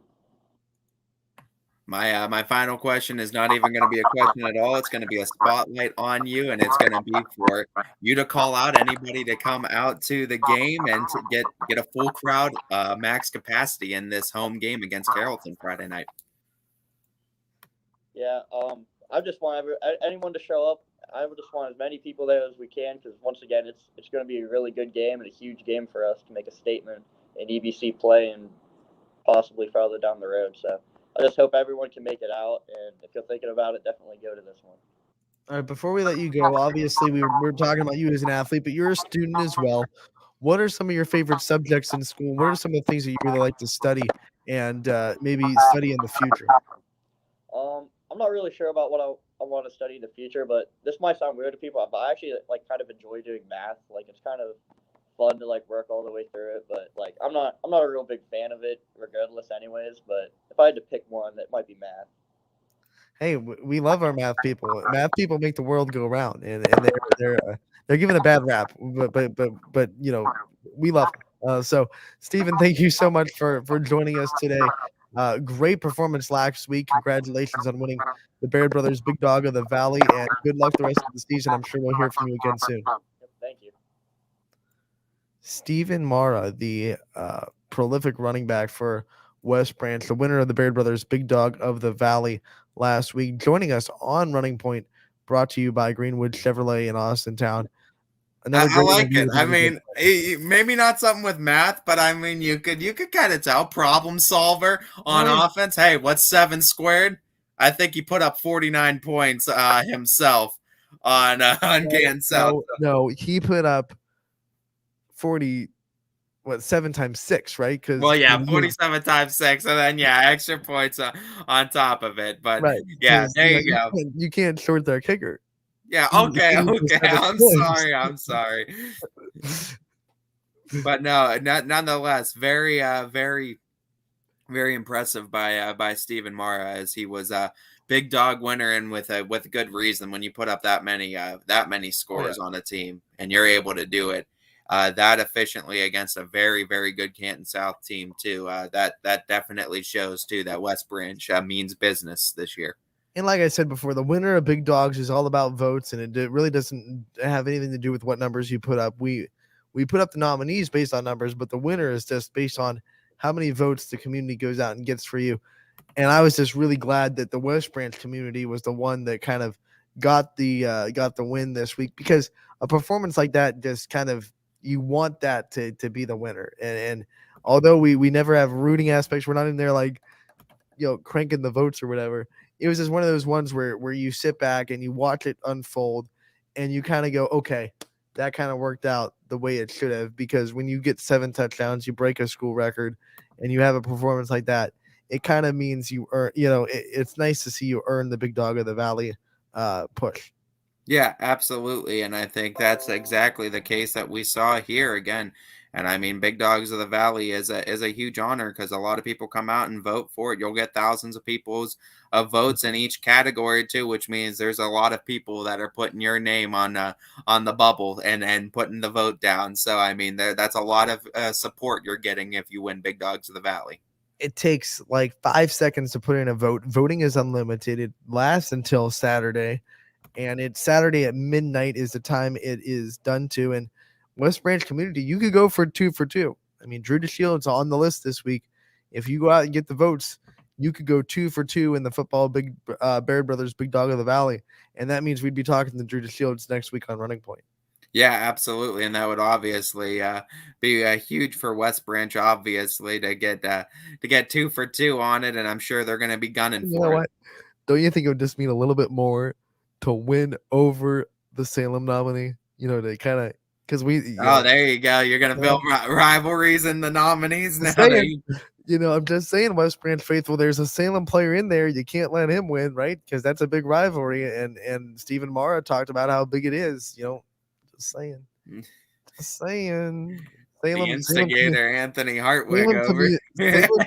My final question is not even going to be a question at all. It's going to be a spotlight on you, and it's going to be for you to call out anybody to come out to the game and to get a full crowd, max capacity in this home game against Carrollton Friday night. Yeah, I just want anyone to show up. I would just want as many people there as we can because, once again, it's going to be a really good game and a huge game for us to make a statement in EBC play and possibly farther down the road. So I just hope everyone can make it out, and if you're thinking about it, definitely go to this one. All right, before we let you go, obviously we're talking about you as an athlete, but you're a student as well. What are some of your favorite subjects in school? What are some of the things that you really like to study and maybe study in the future? I'm not really sure about what I want to study in the future, but this might sound weird to people, but I actually kind of enjoy doing math. It's kind of fun to work all the way through it, but I'm not a real big fan of it regardless anyways, but if I had to pick one, it might be math. Hey, we love our math people. Math people make the world go round, and they're given a bad rap, but we love them. So Stephen, thank you so much for joining us today. Great performance last week. Congratulations on winning the Baird Brothers Big Dog of the Valley, and good luck the rest of the season. I'm sure we'll hear from you again soon. Thank you. Stephen Mara, the prolific running back for West Branch, the winner of the Baird Brothers Big Dog of the Valley last week, joining us on Running Point, brought to you by Greenwood Chevrolet in Austintown. I like it. I mean, maybe not something with math, but I mean, you could kind of tell problem solver on offense. Hey, what's 7 squared? I think he put up 49 points himself on Canton South. No, he put up 7 times 6, right? Because Well, yeah, 47 times 6, and then extra points on top of it. But right, yeah, there you go. You can't short their kicker. Yeah, okay. I'm sorry. But no, nonetheless, very very impressive by Stephen Mara, as he was a big dog winner, and with good reason. When you put up that many scores on a team and you're able to do it that efficiently against a very, very good Canton South team too, that definitely shows too that West Branch means business this year. And like I said before, the winner of Big Dogs is all about votes, and it really doesn't have anything to do with what numbers you put up. We put up the nominees based on numbers, but the winner is just based on how many votes the community goes out and gets for you. And I was just really glad that the West Branch community was the one that kind of got the win this week, because a performance like that just kind of, you want that to be the winner. And although we never have rooting aspects, we're not in there like, cranking the votes or whatever. It was just one of those ones where you sit back and you watch it unfold and you kind of go, okay, that kind of worked out the way it should have, because when you get 7 touchdowns, you break a school record, and you have a performance like that, it kind of means you earn, it's nice to see you earn the Big Dog of the Valley push. Yeah, absolutely. And I think that's exactly the case that we saw here again. And I mean, Big Dogs of the Valley is a huge honor, because a lot of people come out and vote for it. You'll get thousands of people's votes in each category too, which means there's a lot of people that are putting your name on the bubble and putting the vote down. So I mean, that's a lot of support you're getting if you win Big Dogs of the Valley. It takes like 5 seconds to put in a vote. Voting is unlimited. It lasts until Saturday, and it's Saturday at midnight is the time it is done to. And West Branch community, you could go for 2 for 2. I mean, Drew DeShield's on the list this week. If you go out and get the votes, you could go 2 for 2 in the football Baird Brothers Big Dog of the Valley, and that means we'd be talking to Drew DeShield's next week on Running Point. Yeah, absolutely, and that would obviously be huge for West Branch, obviously, to get 2 for 2 on it, and I'm sure they're going to be gunning for it. You know what? Don't you think it would just mean a little bit more to win over the Salem nominee? To kind of. Because there you go. You're gonna build rivalries in the nominees now. I'm just saying, West Branch faithful. There's a Salem player in there. You can't let him win, right? Because that's a big rivalry. And Stephen Mara talked about how big it is. Just saying. Salem, the instigator, Anthony Hartwig Salem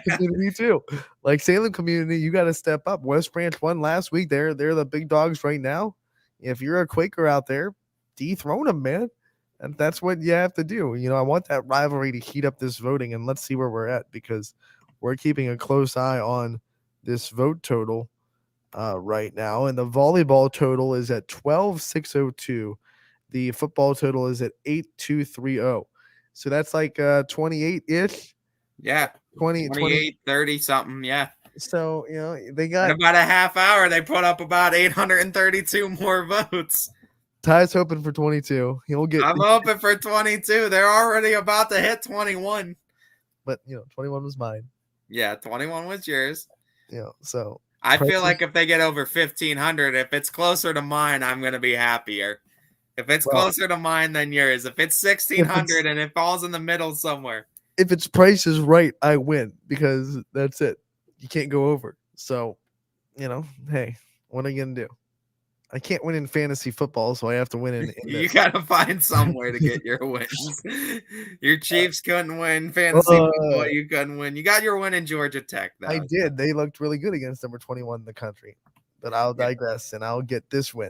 community too. Like Salem community, you got to step up. West Branch won last week. They're the big dogs right now. If you're a Quaker out there, dethrone them, man. And that's what you have to do. I want that rivalry to heat up this voting, and let's see where we're at, because we're keeping a close eye on this vote total right now. And the volleyball total is at 12,602. The football total is at 8,230. So that's like 28-ish. Yeah. 28, 30 something. Yeah. So, they got in about a half hour, they put up about 832 more votes. Ty's hoping for 22. I'm hoping for 22. They're already about to hit 21. But 21 was mine. Yeah, 21 was yours. So I feel like if they get over 1,500, if it's closer to mine, I'm gonna be happier. If it's closer to mine than yours, if it's 1,600 and it falls in the middle somewhere. If its price is right, I win, because that's it. You can't go over. So, hey, what are you gonna do? I can't win in fantasy football, so I have to win in you got to find somewhere to get your wins. Your Chiefs couldn't win fantasy football. You couldn't win. You got your win in Georgia Tech, though. I did. They looked really good against number 21 in the country. But I'll digress, and I'll get this win.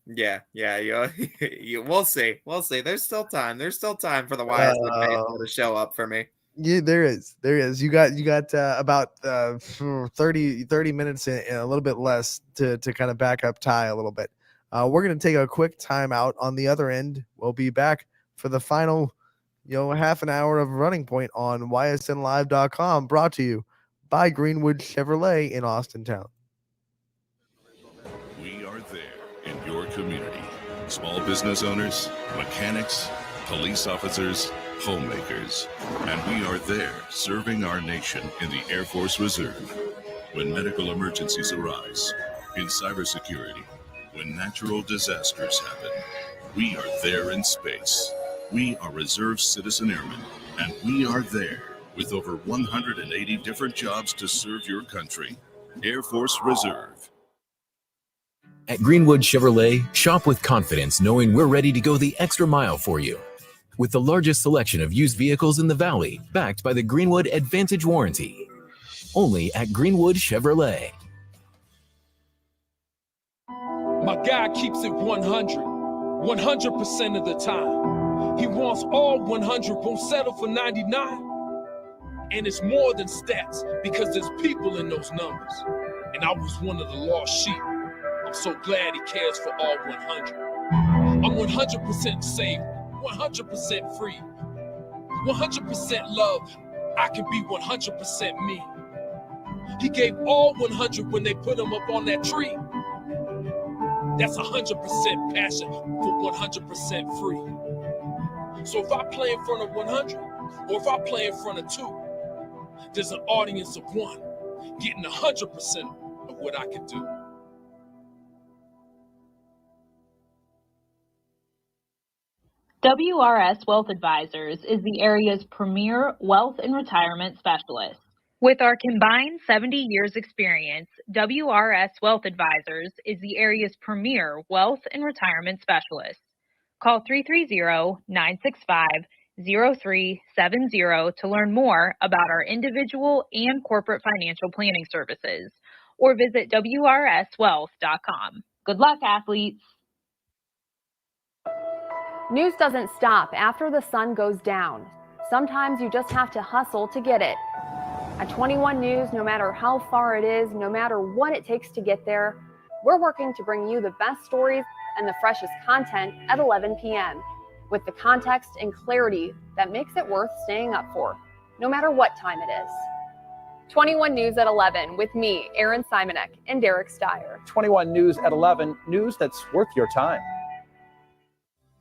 Yeah. We'll see. There's still time. There's still time for the YSN faithful to show up for me. Yeah, there is. You got about 30 minutes and a little bit less to kind of back up Ty a little bit. We're going to take a quick timeout. On the other end, we'll be back for the final, half an hour of Running Point on ysnlive.com, brought to you by Greenwood Chevrolet in Austintown. We are there in your community. Small business owners, mechanics, police officers, homemakers, and we are there serving our nation in the Air Force Reserve. When medical emergencies arise, in cybersecurity, when natural disasters happen, we are there in space. We are Reserve Citizen Airmen, and we are there with over 180 different jobs to serve your country. Air Force Reserve. At Greenwood Chevrolet, shop with confidence knowing we're ready to go the extra mile for you. With the largest selection of used vehicles in the Valley, backed by the Greenwood Advantage Warranty. Only at Greenwood Chevrolet. My guy keeps it 100% of the time. He wants all 100, won't settle for 99. And it's more than stats, because there's people in those numbers. And I was one of the lost sheep. I'm so glad he cares for all 100. I'm 100% safe, 100% free, 100% love. I can be 100% me. He gave all 100 when they put him up on that tree. That's 100% passion for 100% free. So if I play in front of 100, or if I play in front of 2, there's an audience of 1 getting 100% of what I can do. WRS Wealth Advisors is the area's premier wealth and retirement specialist. With our combined 70 years experience, WRS Wealth Advisors is the area's premier wealth and retirement specialist. Call 330-965-0370 to learn more about our individual and corporate financial planning services, or visit wrswealth.com. Good luck, athletes. News doesn't stop after the sun goes down. Sometimes you just have to hustle to get it. At 21 News, no matter how far it is, no matter what it takes to get there, we're working to bring you the best stories and the freshest content at 11 p.m. with the context and clarity that makes it worth staying up for, no matter what time it is. 21 News at 11 with me, Aaron Simonek, and Derek Steyer. 21 News at 11, news that's worth your time.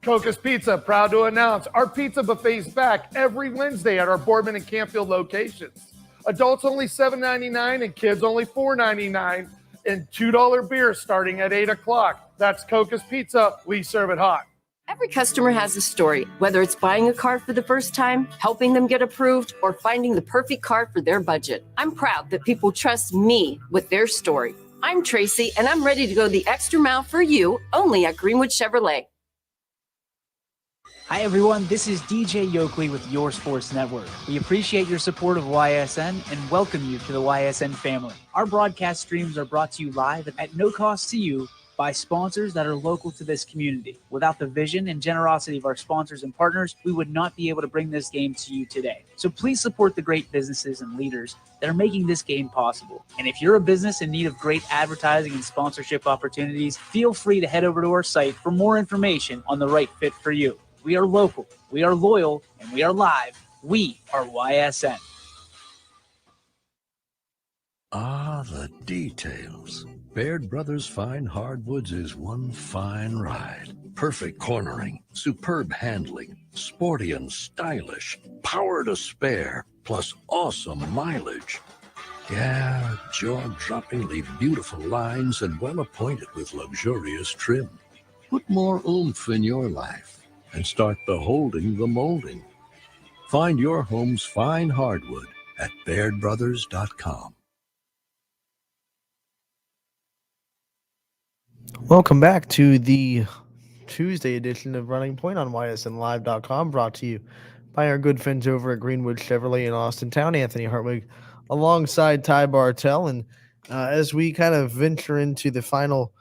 Coca's Pizza, proud to announce our pizza buffet's back every Wednesday at our Boardman and Campfield locations. Adults only $7.99 and kids only $4.99, and $2 beer starting at 8 o'clock. That's Coca's Pizza. We serve it hot. Every customer has a story, whether it's buying a car for the first time, helping them get approved, or finding the perfect car for their budget. I'm proud that people trust me with their story. I'm Tracy, and I'm ready to go the extra mile for you, only at Greenwood Chevrolet. Hi everyone, this is DJ Yoakley with Your Sports Network. We appreciate your support of YSN and welcome you to the YSN family. Our broadcast streams are brought to you live at no cost to you by sponsors that are local to this community. Without the vision and generosity of our sponsors and partners, we would not be able to bring this game to you today. So please support the great businesses and leaders that are making this game possible. And if you're a business in need of great advertising and sponsorship opportunities, feel free to head over to our site for more information on the right fit for you. We are local, we are loyal, and we are live. We are YSN. Ah, the details. Baird Brothers Fine Hardwoods is one fine ride. Perfect cornering, superb handling, sporty and stylish, power to spare, plus awesome mileage. Yeah, jaw-droppingly beautiful lines and well appointed with luxurious trim. Put more oomph in your life and start beholding the molding. Find your home's fine hardwood at BairdBrothers.com. Welcome back to the Tuesday edition of Running Point on YSNLive.com, brought to you by our good friends over at Greenwood Chevrolet in Austintown, Anthony Hartwig, alongside Ty Bartell. And as we kind of venture into the final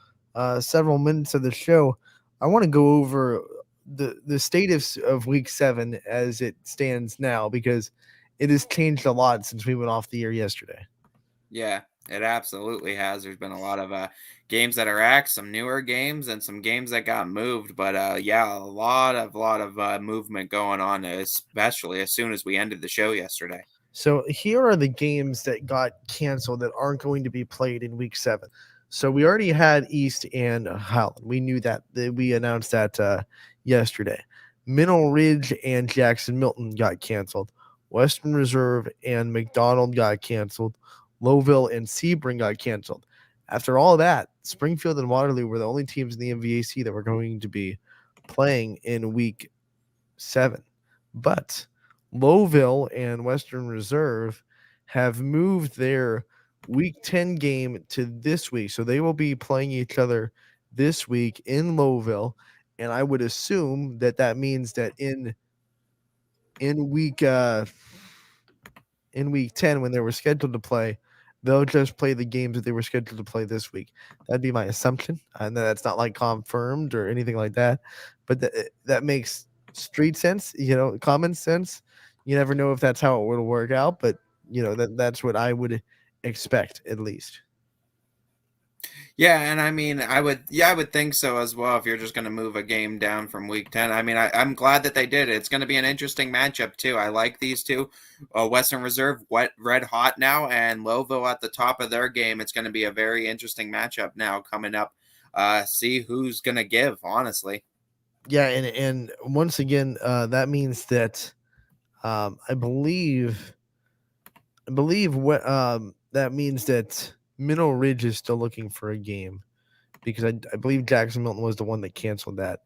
several minutes of the show, I want to go over the state of week 7 as it stands now, because it has changed a lot since we went off the air yesterday. Yeah, it absolutely has. There's been a lot of games that are axed, some newer games, and some games that got moved. But yeah, a lot of movement going on, especially as soon as we ended the show yesterday. So here are the games that got canceled that aren't going to be played in week 7. So we already had East and Highland. We knew that. We announced that yesterday. Mineral Ridge and Jackson Milton got canceled. Western Reserve and McDonald got canceled. Lowville and Sebring got canceled. After all that, Springfield and Waterloo were the only teams in the MVAC that were going to be playing in week 7. But Lowville and Western Reserve have moved their Week 10 game to this week. So they will be playing each other this week in Lowville. And I would assume that means that in week 10, when they were scheduled to play, they'll just play the games that they were scheduled to play this week. That'd be my assumption. I know that's not like confirmed or anything like that, but that makes street sense, common sense. You never know if that's how it will work out, but that's what I would expect at least. Yeah, and I mean, I would think so as well if you're just going to move a game down from week 10. I mean, I'm glad that they did it. It's going to be an interesting matchup, too. I like these two. Western Reserve, red hot now, and Lowville at the top of their game. It's going to be a very interesting matchup now coming up. See who's going to give, honestly. Yeah, and once again, that means that I believe what that means that Mineral Ridge is still looking for a game, because I believe Jackson Milton was the one that canceled that.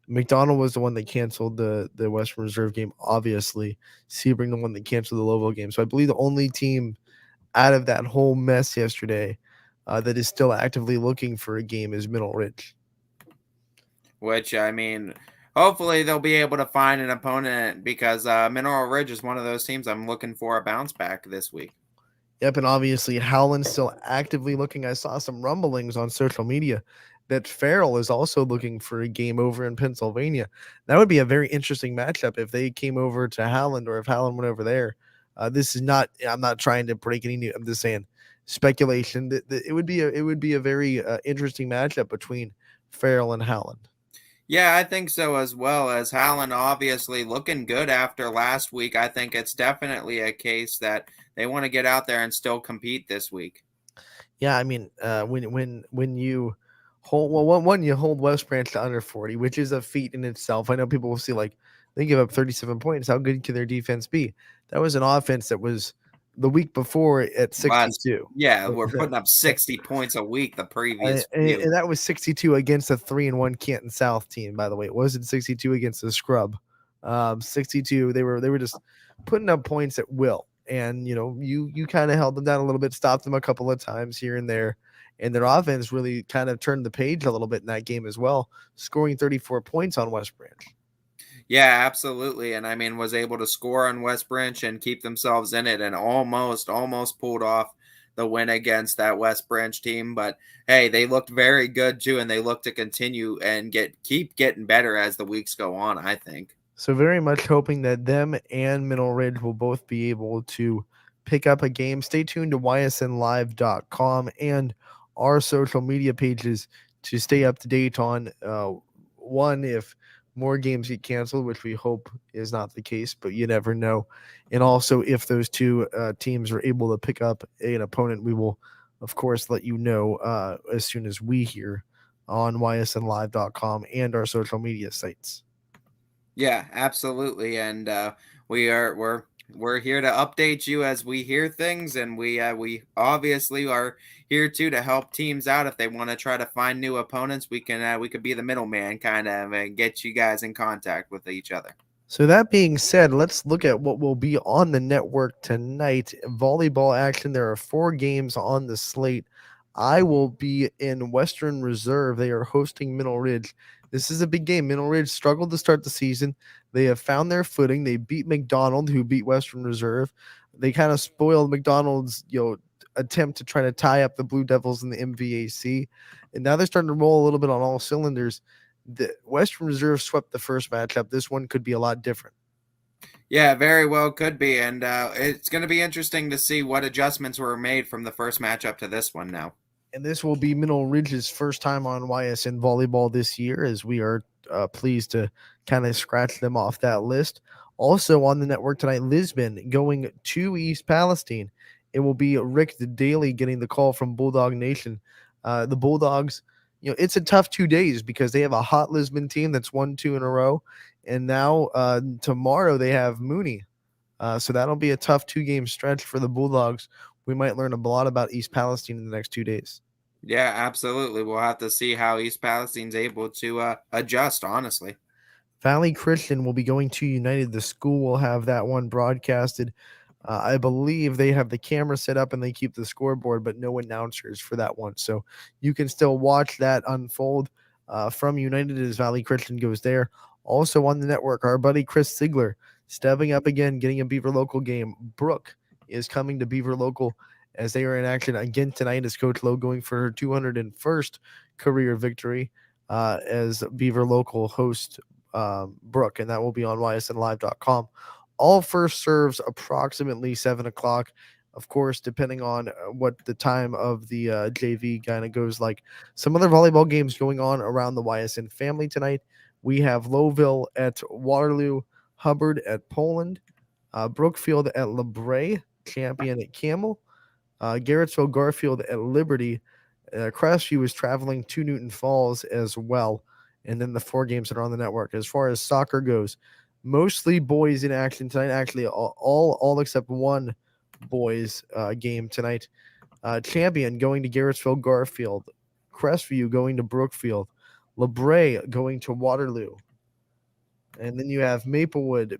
McDonald was the one that canceled the Western Reserve game, obviously. Sebring the one that canceled the Lowville game. So I believe the only team out of that whole mess yesterday that is still actively looking for a game is Mineral Ridge. Which, I mean, hopefully they'll be able to find an opponent, because Mineral Ridge is one of those teams I'm looking for a bounce back this week. Yep, and obviously Howland's still actively looking. I saw some rumblings on social media that Farrell is also looking for a game over in Pennsylvania. That would be a very interesting matchup if they came over to Howland, or if Howland went over there. This is not. I'm not trying to break any new. I'm just saying speculation. That it would be a very interesting matchup between Farrell and Howland. Yeah, I think so as well. As Howland obviously looking good after last week, I think it's definitely a case that they want to get out there and still compete this week. Yeah, I mean, when you hold you hold West Branch to under 40, which is a feat in itself. I know people will see like they give up 37 points. How good can their defense be? That was an offense that was the week before at 62. Yeah, we're putting up 60 points a week the previous and that was 62 against a 3-1 Canton South team, by the way. It wasn't 62 against the scrub. 62, they were just putting up points at will. And you kind of held them down a little bit, stopped them a couple of times here and there, and their offense really kind of turned the page a little bit in that game as well, scoring 34 points on West Branch. Yeah, absolutely. And I mean, was able to score on West Branch and keep themselves in it, and almost pulled off the win against that West Branch team. But hey, they looked very good too, and they look to continue and keep getting better as the weeks go on, I think. So very much hoping that them and Mineral Ridge will both be able to pick up a game. Stay tuned to ysnlive.com and our social media pages to stay up to date on one, if more games get canceled, which we hope is not the case, but you never know. And also, if those two teams are able to pick up an opponent, we will, of course, let you know as soon as we hear on ysnlive.com and our social media sites. Yeah, absolutely. And we're here to update you as we hear things, and we obviously are here too to help teams out if they want to try to find new opponents. We could be the middleman kind of and get you guys in contact with each other. So that being said, let's look at what will be on the network tonight. Volleyball action. There are 4 games on the slate. I will be in Western Reserve. They are hosting Mineral Ridge. This is a big game. Mineral Ridge struggled to start the season. They have found their footing. They beat McDonald, who beat Western Reserve. They kind of spoiled McDonald's, attempt to try to tie up the Blue Devils in the MVAC. And now they're starting to roll a little bit on all cylinders. The Western Reserve swept the first matchup. This one could be a lot different. Yeah, very well could be. And it's going to be interesting to see what adjustments were made from the first matchup to this one now. And this will be Mineral Ridge's first time on YSN Volleyball this year, as we are pleased to kind of scratch them off that list. Also on the network tonight, Lisbon going to East Palestine. It will be Rick the Daley getting the call from Bulldog Nation. The Bulldogs, it's a tough 2 days because they have a hot Lisbon team that's won 2 in a row. And now tomorrow they have Muni. So that'll be a tough 2-game stretch for the Bulldogs. We might learn a lot about East Palestine in the next 2 days. Yeah, absolutely. We'll have to see how East Palestine's able to adjust, honestly. Valley Christian will be going to United. The school will have that one broadcasted. I believe they have the camera set up and they keep the scoreboard, but no announcers for that one. So you can still watch that unfold from United as Valley Christian goes there. Also on the network, our buddy Chris Ziegler stepping up again, getting a Beaver Local game. Brooke is coming to Beaver Local as they are in action again tonight as Coach Lowe going for her 201st career victory as Beaver Local host Brooke, and that will be on ysnlive.com. All first serves approximately 7 o'clock. Of course, depending on what the time of the JV kind of goes like. Some other volleyball games going on around the YSN family tonight. We have Lowville at Waterloo, Hubbard at Poland, Brookfield at LeBray, Champion at Camel, Garrettsville Garfield at Liberty. Crestview is traveling to Newton Falls as well. And then the 4 games that are on the network. As far as soccer goes, mostly boys in action tonight. Actually, all except one boys game tonight. Champion going to Garrettsville Garfield, Crestview going to Brookfield, LeBray going to Waterloo, and then you have Maplewood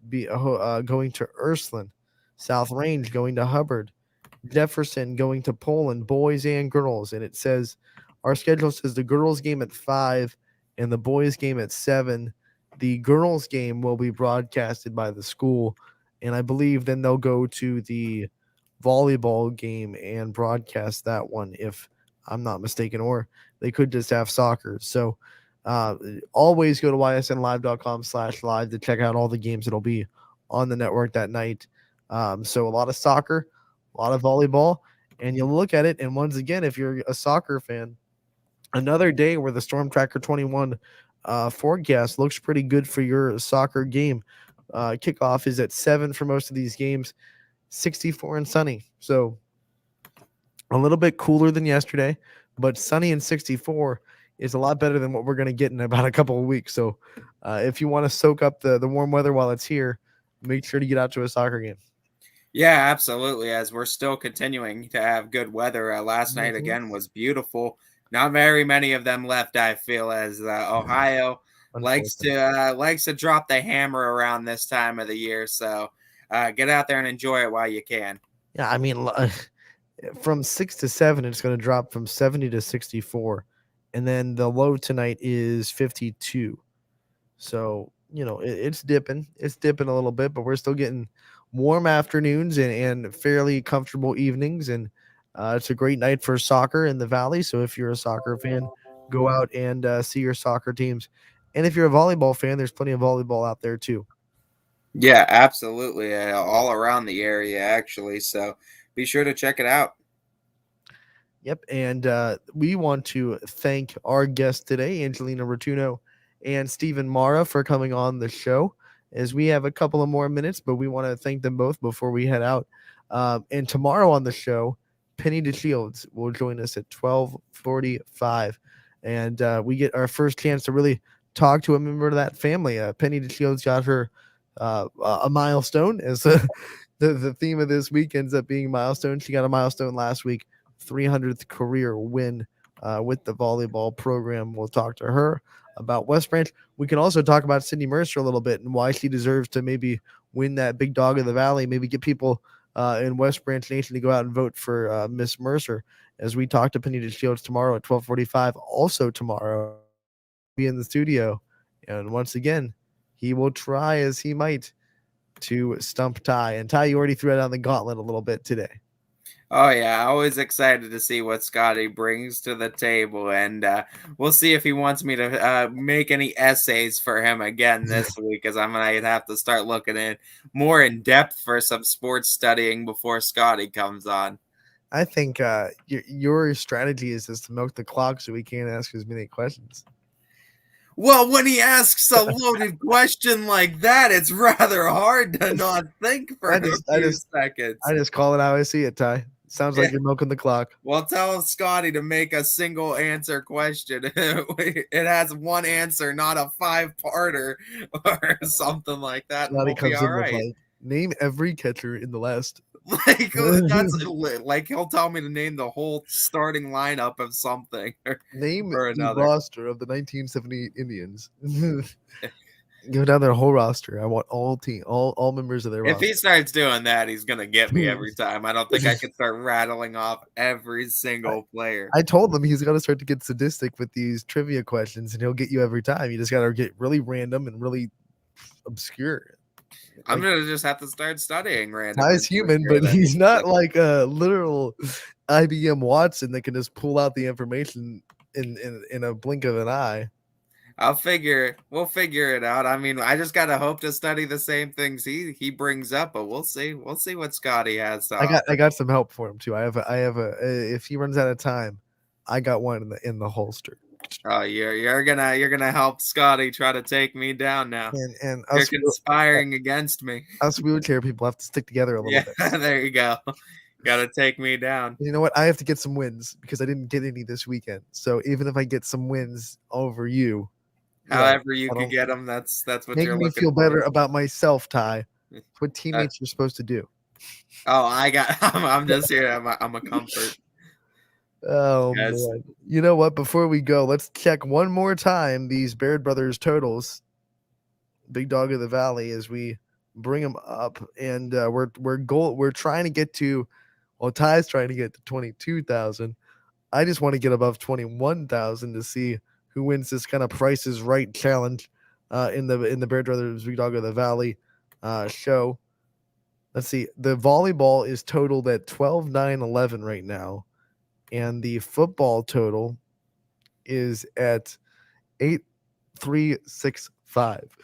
going to Ursuline, South Range going to Hubbard, Jefferson going to Poland, boys and girls. And it says our schedule says the girls game at 5 and the boys game at 7. The girls game will be broadcasted by the school, and I believe then they'll go to the volleyball game and broadcast that one, if I'm not mistaken, or they could just have soccer. So always go to ysnlive.com/live to check out all the games that'll be on the network that night. So a lot of soccer, a lot of volleyball, and you'll look at it, and once again, if you're a soccer fan, another day where the Storm Tracker 21 forecast looks pretty good for your soccer game. Kickoff is at 7 for most of these games, 64 and sunny. So a little bit cooler than yesterday, but sunny and 64 is a lot better than what we're going to get in about a couple of weeks. So if you want to soak up the warm weather while it's here, make sure to get out to a soccer game. Yeah, absolutely. As we're still continuing to have good weather. Last night, again, was beautiful. Not very many of them left, I feel, as Ohio likes to drop the hammer around this time of the year. So get out there and enjoy it while you can. Yeah, I mean, from 6 to 7, it's going to drop from 70 to 64. And then the low tonight is 52. So, it's dipping. It's dipping a little bit, but we're still getting warm afternoons and fairly comfortable evenings. And it's a great night for soccer in the Valley. So if you're a soccer fan, go out and see your soccer teams. And if you're a volleyball fan, there's plenty of volleyball out there too. Yeah, absolutely. All around the area, actually. So be sure to check it out. Yep. And we want to thank our guests today, Angelina Rotuno and Stephen Mara, for coming on the show, as we have a couple of more minutes, but we want to thank them both before we head out. And tomorrow on the show, Penny DeShields will join us at 12:45, and we get our first chance to really talk to a member of that family. Penny DeShields got her a milestone, as the theme of this week ends up being milestone. She got a milestone last week, 300th career win with the volleyball program. We'll talk to her about West Branch. We can also talk about Sydney Mercer a little bit and why she deserves to maybe win that big dog of the Valley, maybe get people in West Branch Nation to go out and vote for Miss Mercer, as we talk to Penny DeShields tomorrow at 12:45. Also tomorrow, be in the studio, and once again, he will try as he might to stump Ty. And Ty, you already threw it on the gauntlet a little bit today. Oh, yeah. Always excited to see what Scotty brings to the table. And we'll see if he wants me to make any essays for him again this week, because I'm going to have to start looking in more in depth for some sports studying before Scotty comes on. I think your strategy is just to milk the clock so we can't ask as many questions. Well, when he asks a loaded question like that, it's rather hard to not think for a few seconds. I just call it how I see it, Ty. Sounds like you're milking the clock. Well, tell Scotty to make a single answer question. It has one answer, not a 5-parter or something like that. Scotty comes in with like, name every catcher in the last. That's like he'll tell me to name the whole starting lineup of something. Name or the another roster of the 1978 Indians. Go down their whole roster. I want all members of their If roster. he starts doing that, he's gonna get me every time. I don't think I can start rattling off every single player. I told him he's got to start to get sadistic with these trivia questions, and he'll get you every time. You just got to get really random and really obscure. I'm gonna just have to start studying random. Ty's human, but he's not like a literal IBM Watson that can just pull out the information in a blink of an eye. We'll figure it out. I mean, I just gotta hope to study the same things he brings up, but we'll see what Scotty has. I got some help for him too. I have a if he runs out of time, I got one in the holster. Oh, you're gonna help Scotty try to take me down now. And you're conspiring against me. Us wheelchair people have to stick together a little bit. Yeah, there you go. Gotta take me down. You know what? I have to get some wins because I didn't get any this weekend. So even if I get some wins over you, however you can get them, that's what make you're me looking feel for. better about myself, Ty. That's what teammates are supposed to do. Oh, I'm just here. I'm a comfort. Oh man. You know what? Before we go, let's check one more time these Baird Brothers totals. Big Dog of the Valley as we bring them up, and we're trying to get to. Well, Ty's trying to get to 22,000. I just want to get above 21,000 to see who wins this kind of Price is Right challenge in the Baird Brothers Big Dog of the Valley show. Let's see. The volleyball is totaled at 12,911 right now, and the football total is at 8,365.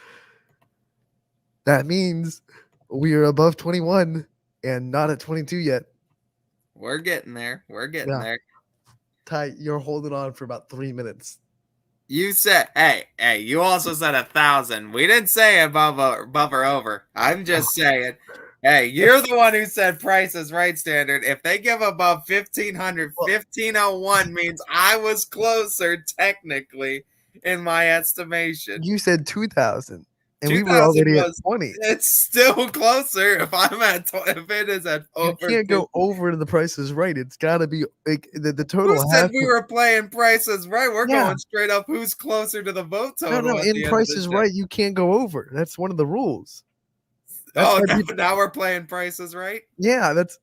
That means we are above 21 and not at 22 yet. We're getting there. We're getting there. Ty, you're holding on for about 3 minutes. You said, hey, you also said 1,000. We didn't say above or over. I'm just saying, hey, you're the one who said Price is Right standard. If they give above 1,500, 1,501 means I was closer technically in my estimation. You said 2,000. And we were already at 20. It's still closer if I'm at if it is at over. You can't go over to the Price is Right. It's got to be like the total. Who said we were playing Price is Right? We're going straight up. Who's closer to the vote total? No, in Price is Right, you can't go over. That's one of the rules. Now we're playing Price is Right? Yeah, that's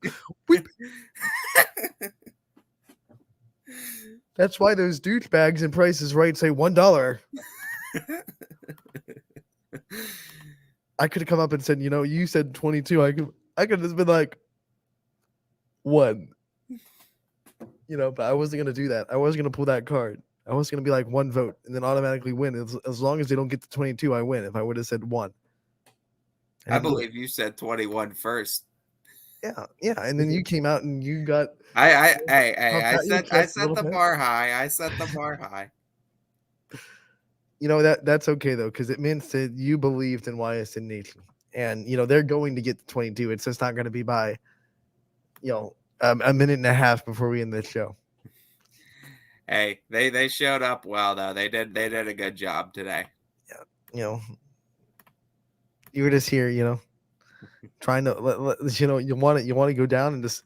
why those douchebags in Price is Right say $1. I could have come up and said, you said 22. I could have just been like 1. But I wasn't gonna do that. I wasn't gonna pull that card. I was gonna be like 1 vote and then automatically win. As long as they don't get to 22, I win. If I would have said 1. I believe you said 21 first. Yeah, and then you came out and you got. I set the bar high. I set the bar high. That's okay though, because it means that you believed in YSN Nation, and they're going to get to 22. It's just not going to be by, a minute and a half before we end this show. Hey, they showed up well though. They did a good job today. Yeah, you were just here, trying to you want to go down and just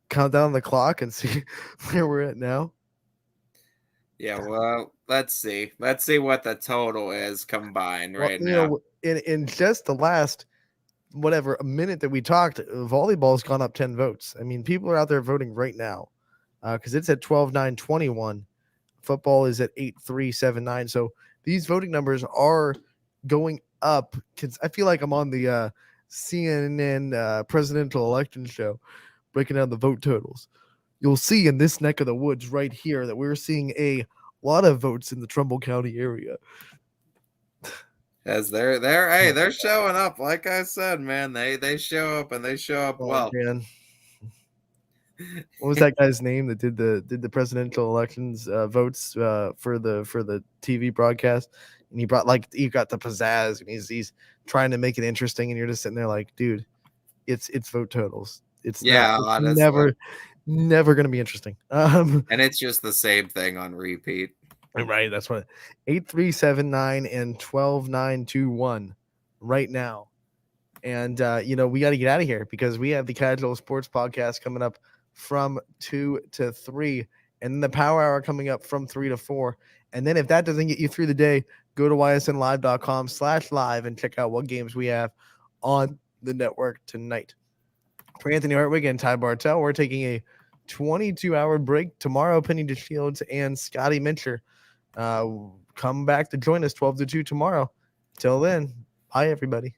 count down the clock and see where we're at now. Yeah, well, let's see. Let's see what the total is combined now. In just the last, a minute that we talked, volleyball's gone up 10 votes. I mean, people are out there voting right now because it's at 12,921. Football is at 8,379. So these voting numbers are going up. Because I feel like I'm on the CNN presidential election show breaking down the vote totals. You'll see in this neck of the woods right here that we're seeing a lot of votes in the Trumbull County area. As they're showing up. Like I said, man, they show up and they show up well. Man. What was that guy's name that did the presidential elections votes for the TV broadcast? And he got the pizzazz and he's trying to make it interesting, and you're just sitting there like, dude, it's vote totals. It's never going to be interesting. And it's just the same thing on repeat. Right. That's what 8,379 and 12,921 right now. And, we got to get out of here because we have the Casual Sports Podcast coming up from 2 to 3, and then the Power Hour coming up from 3 to 4. And then if that doesn't get you through the day, go to ysnlive.com/live and check out what games we have on the network tonight. For Anthony Hartwig and Ty Bartell, we're taking a 22-hour break tomorrow. Penny DeShields and Scotty Mincher come back to join us 12 to 2 tomorrow. Till then, bye, everybody.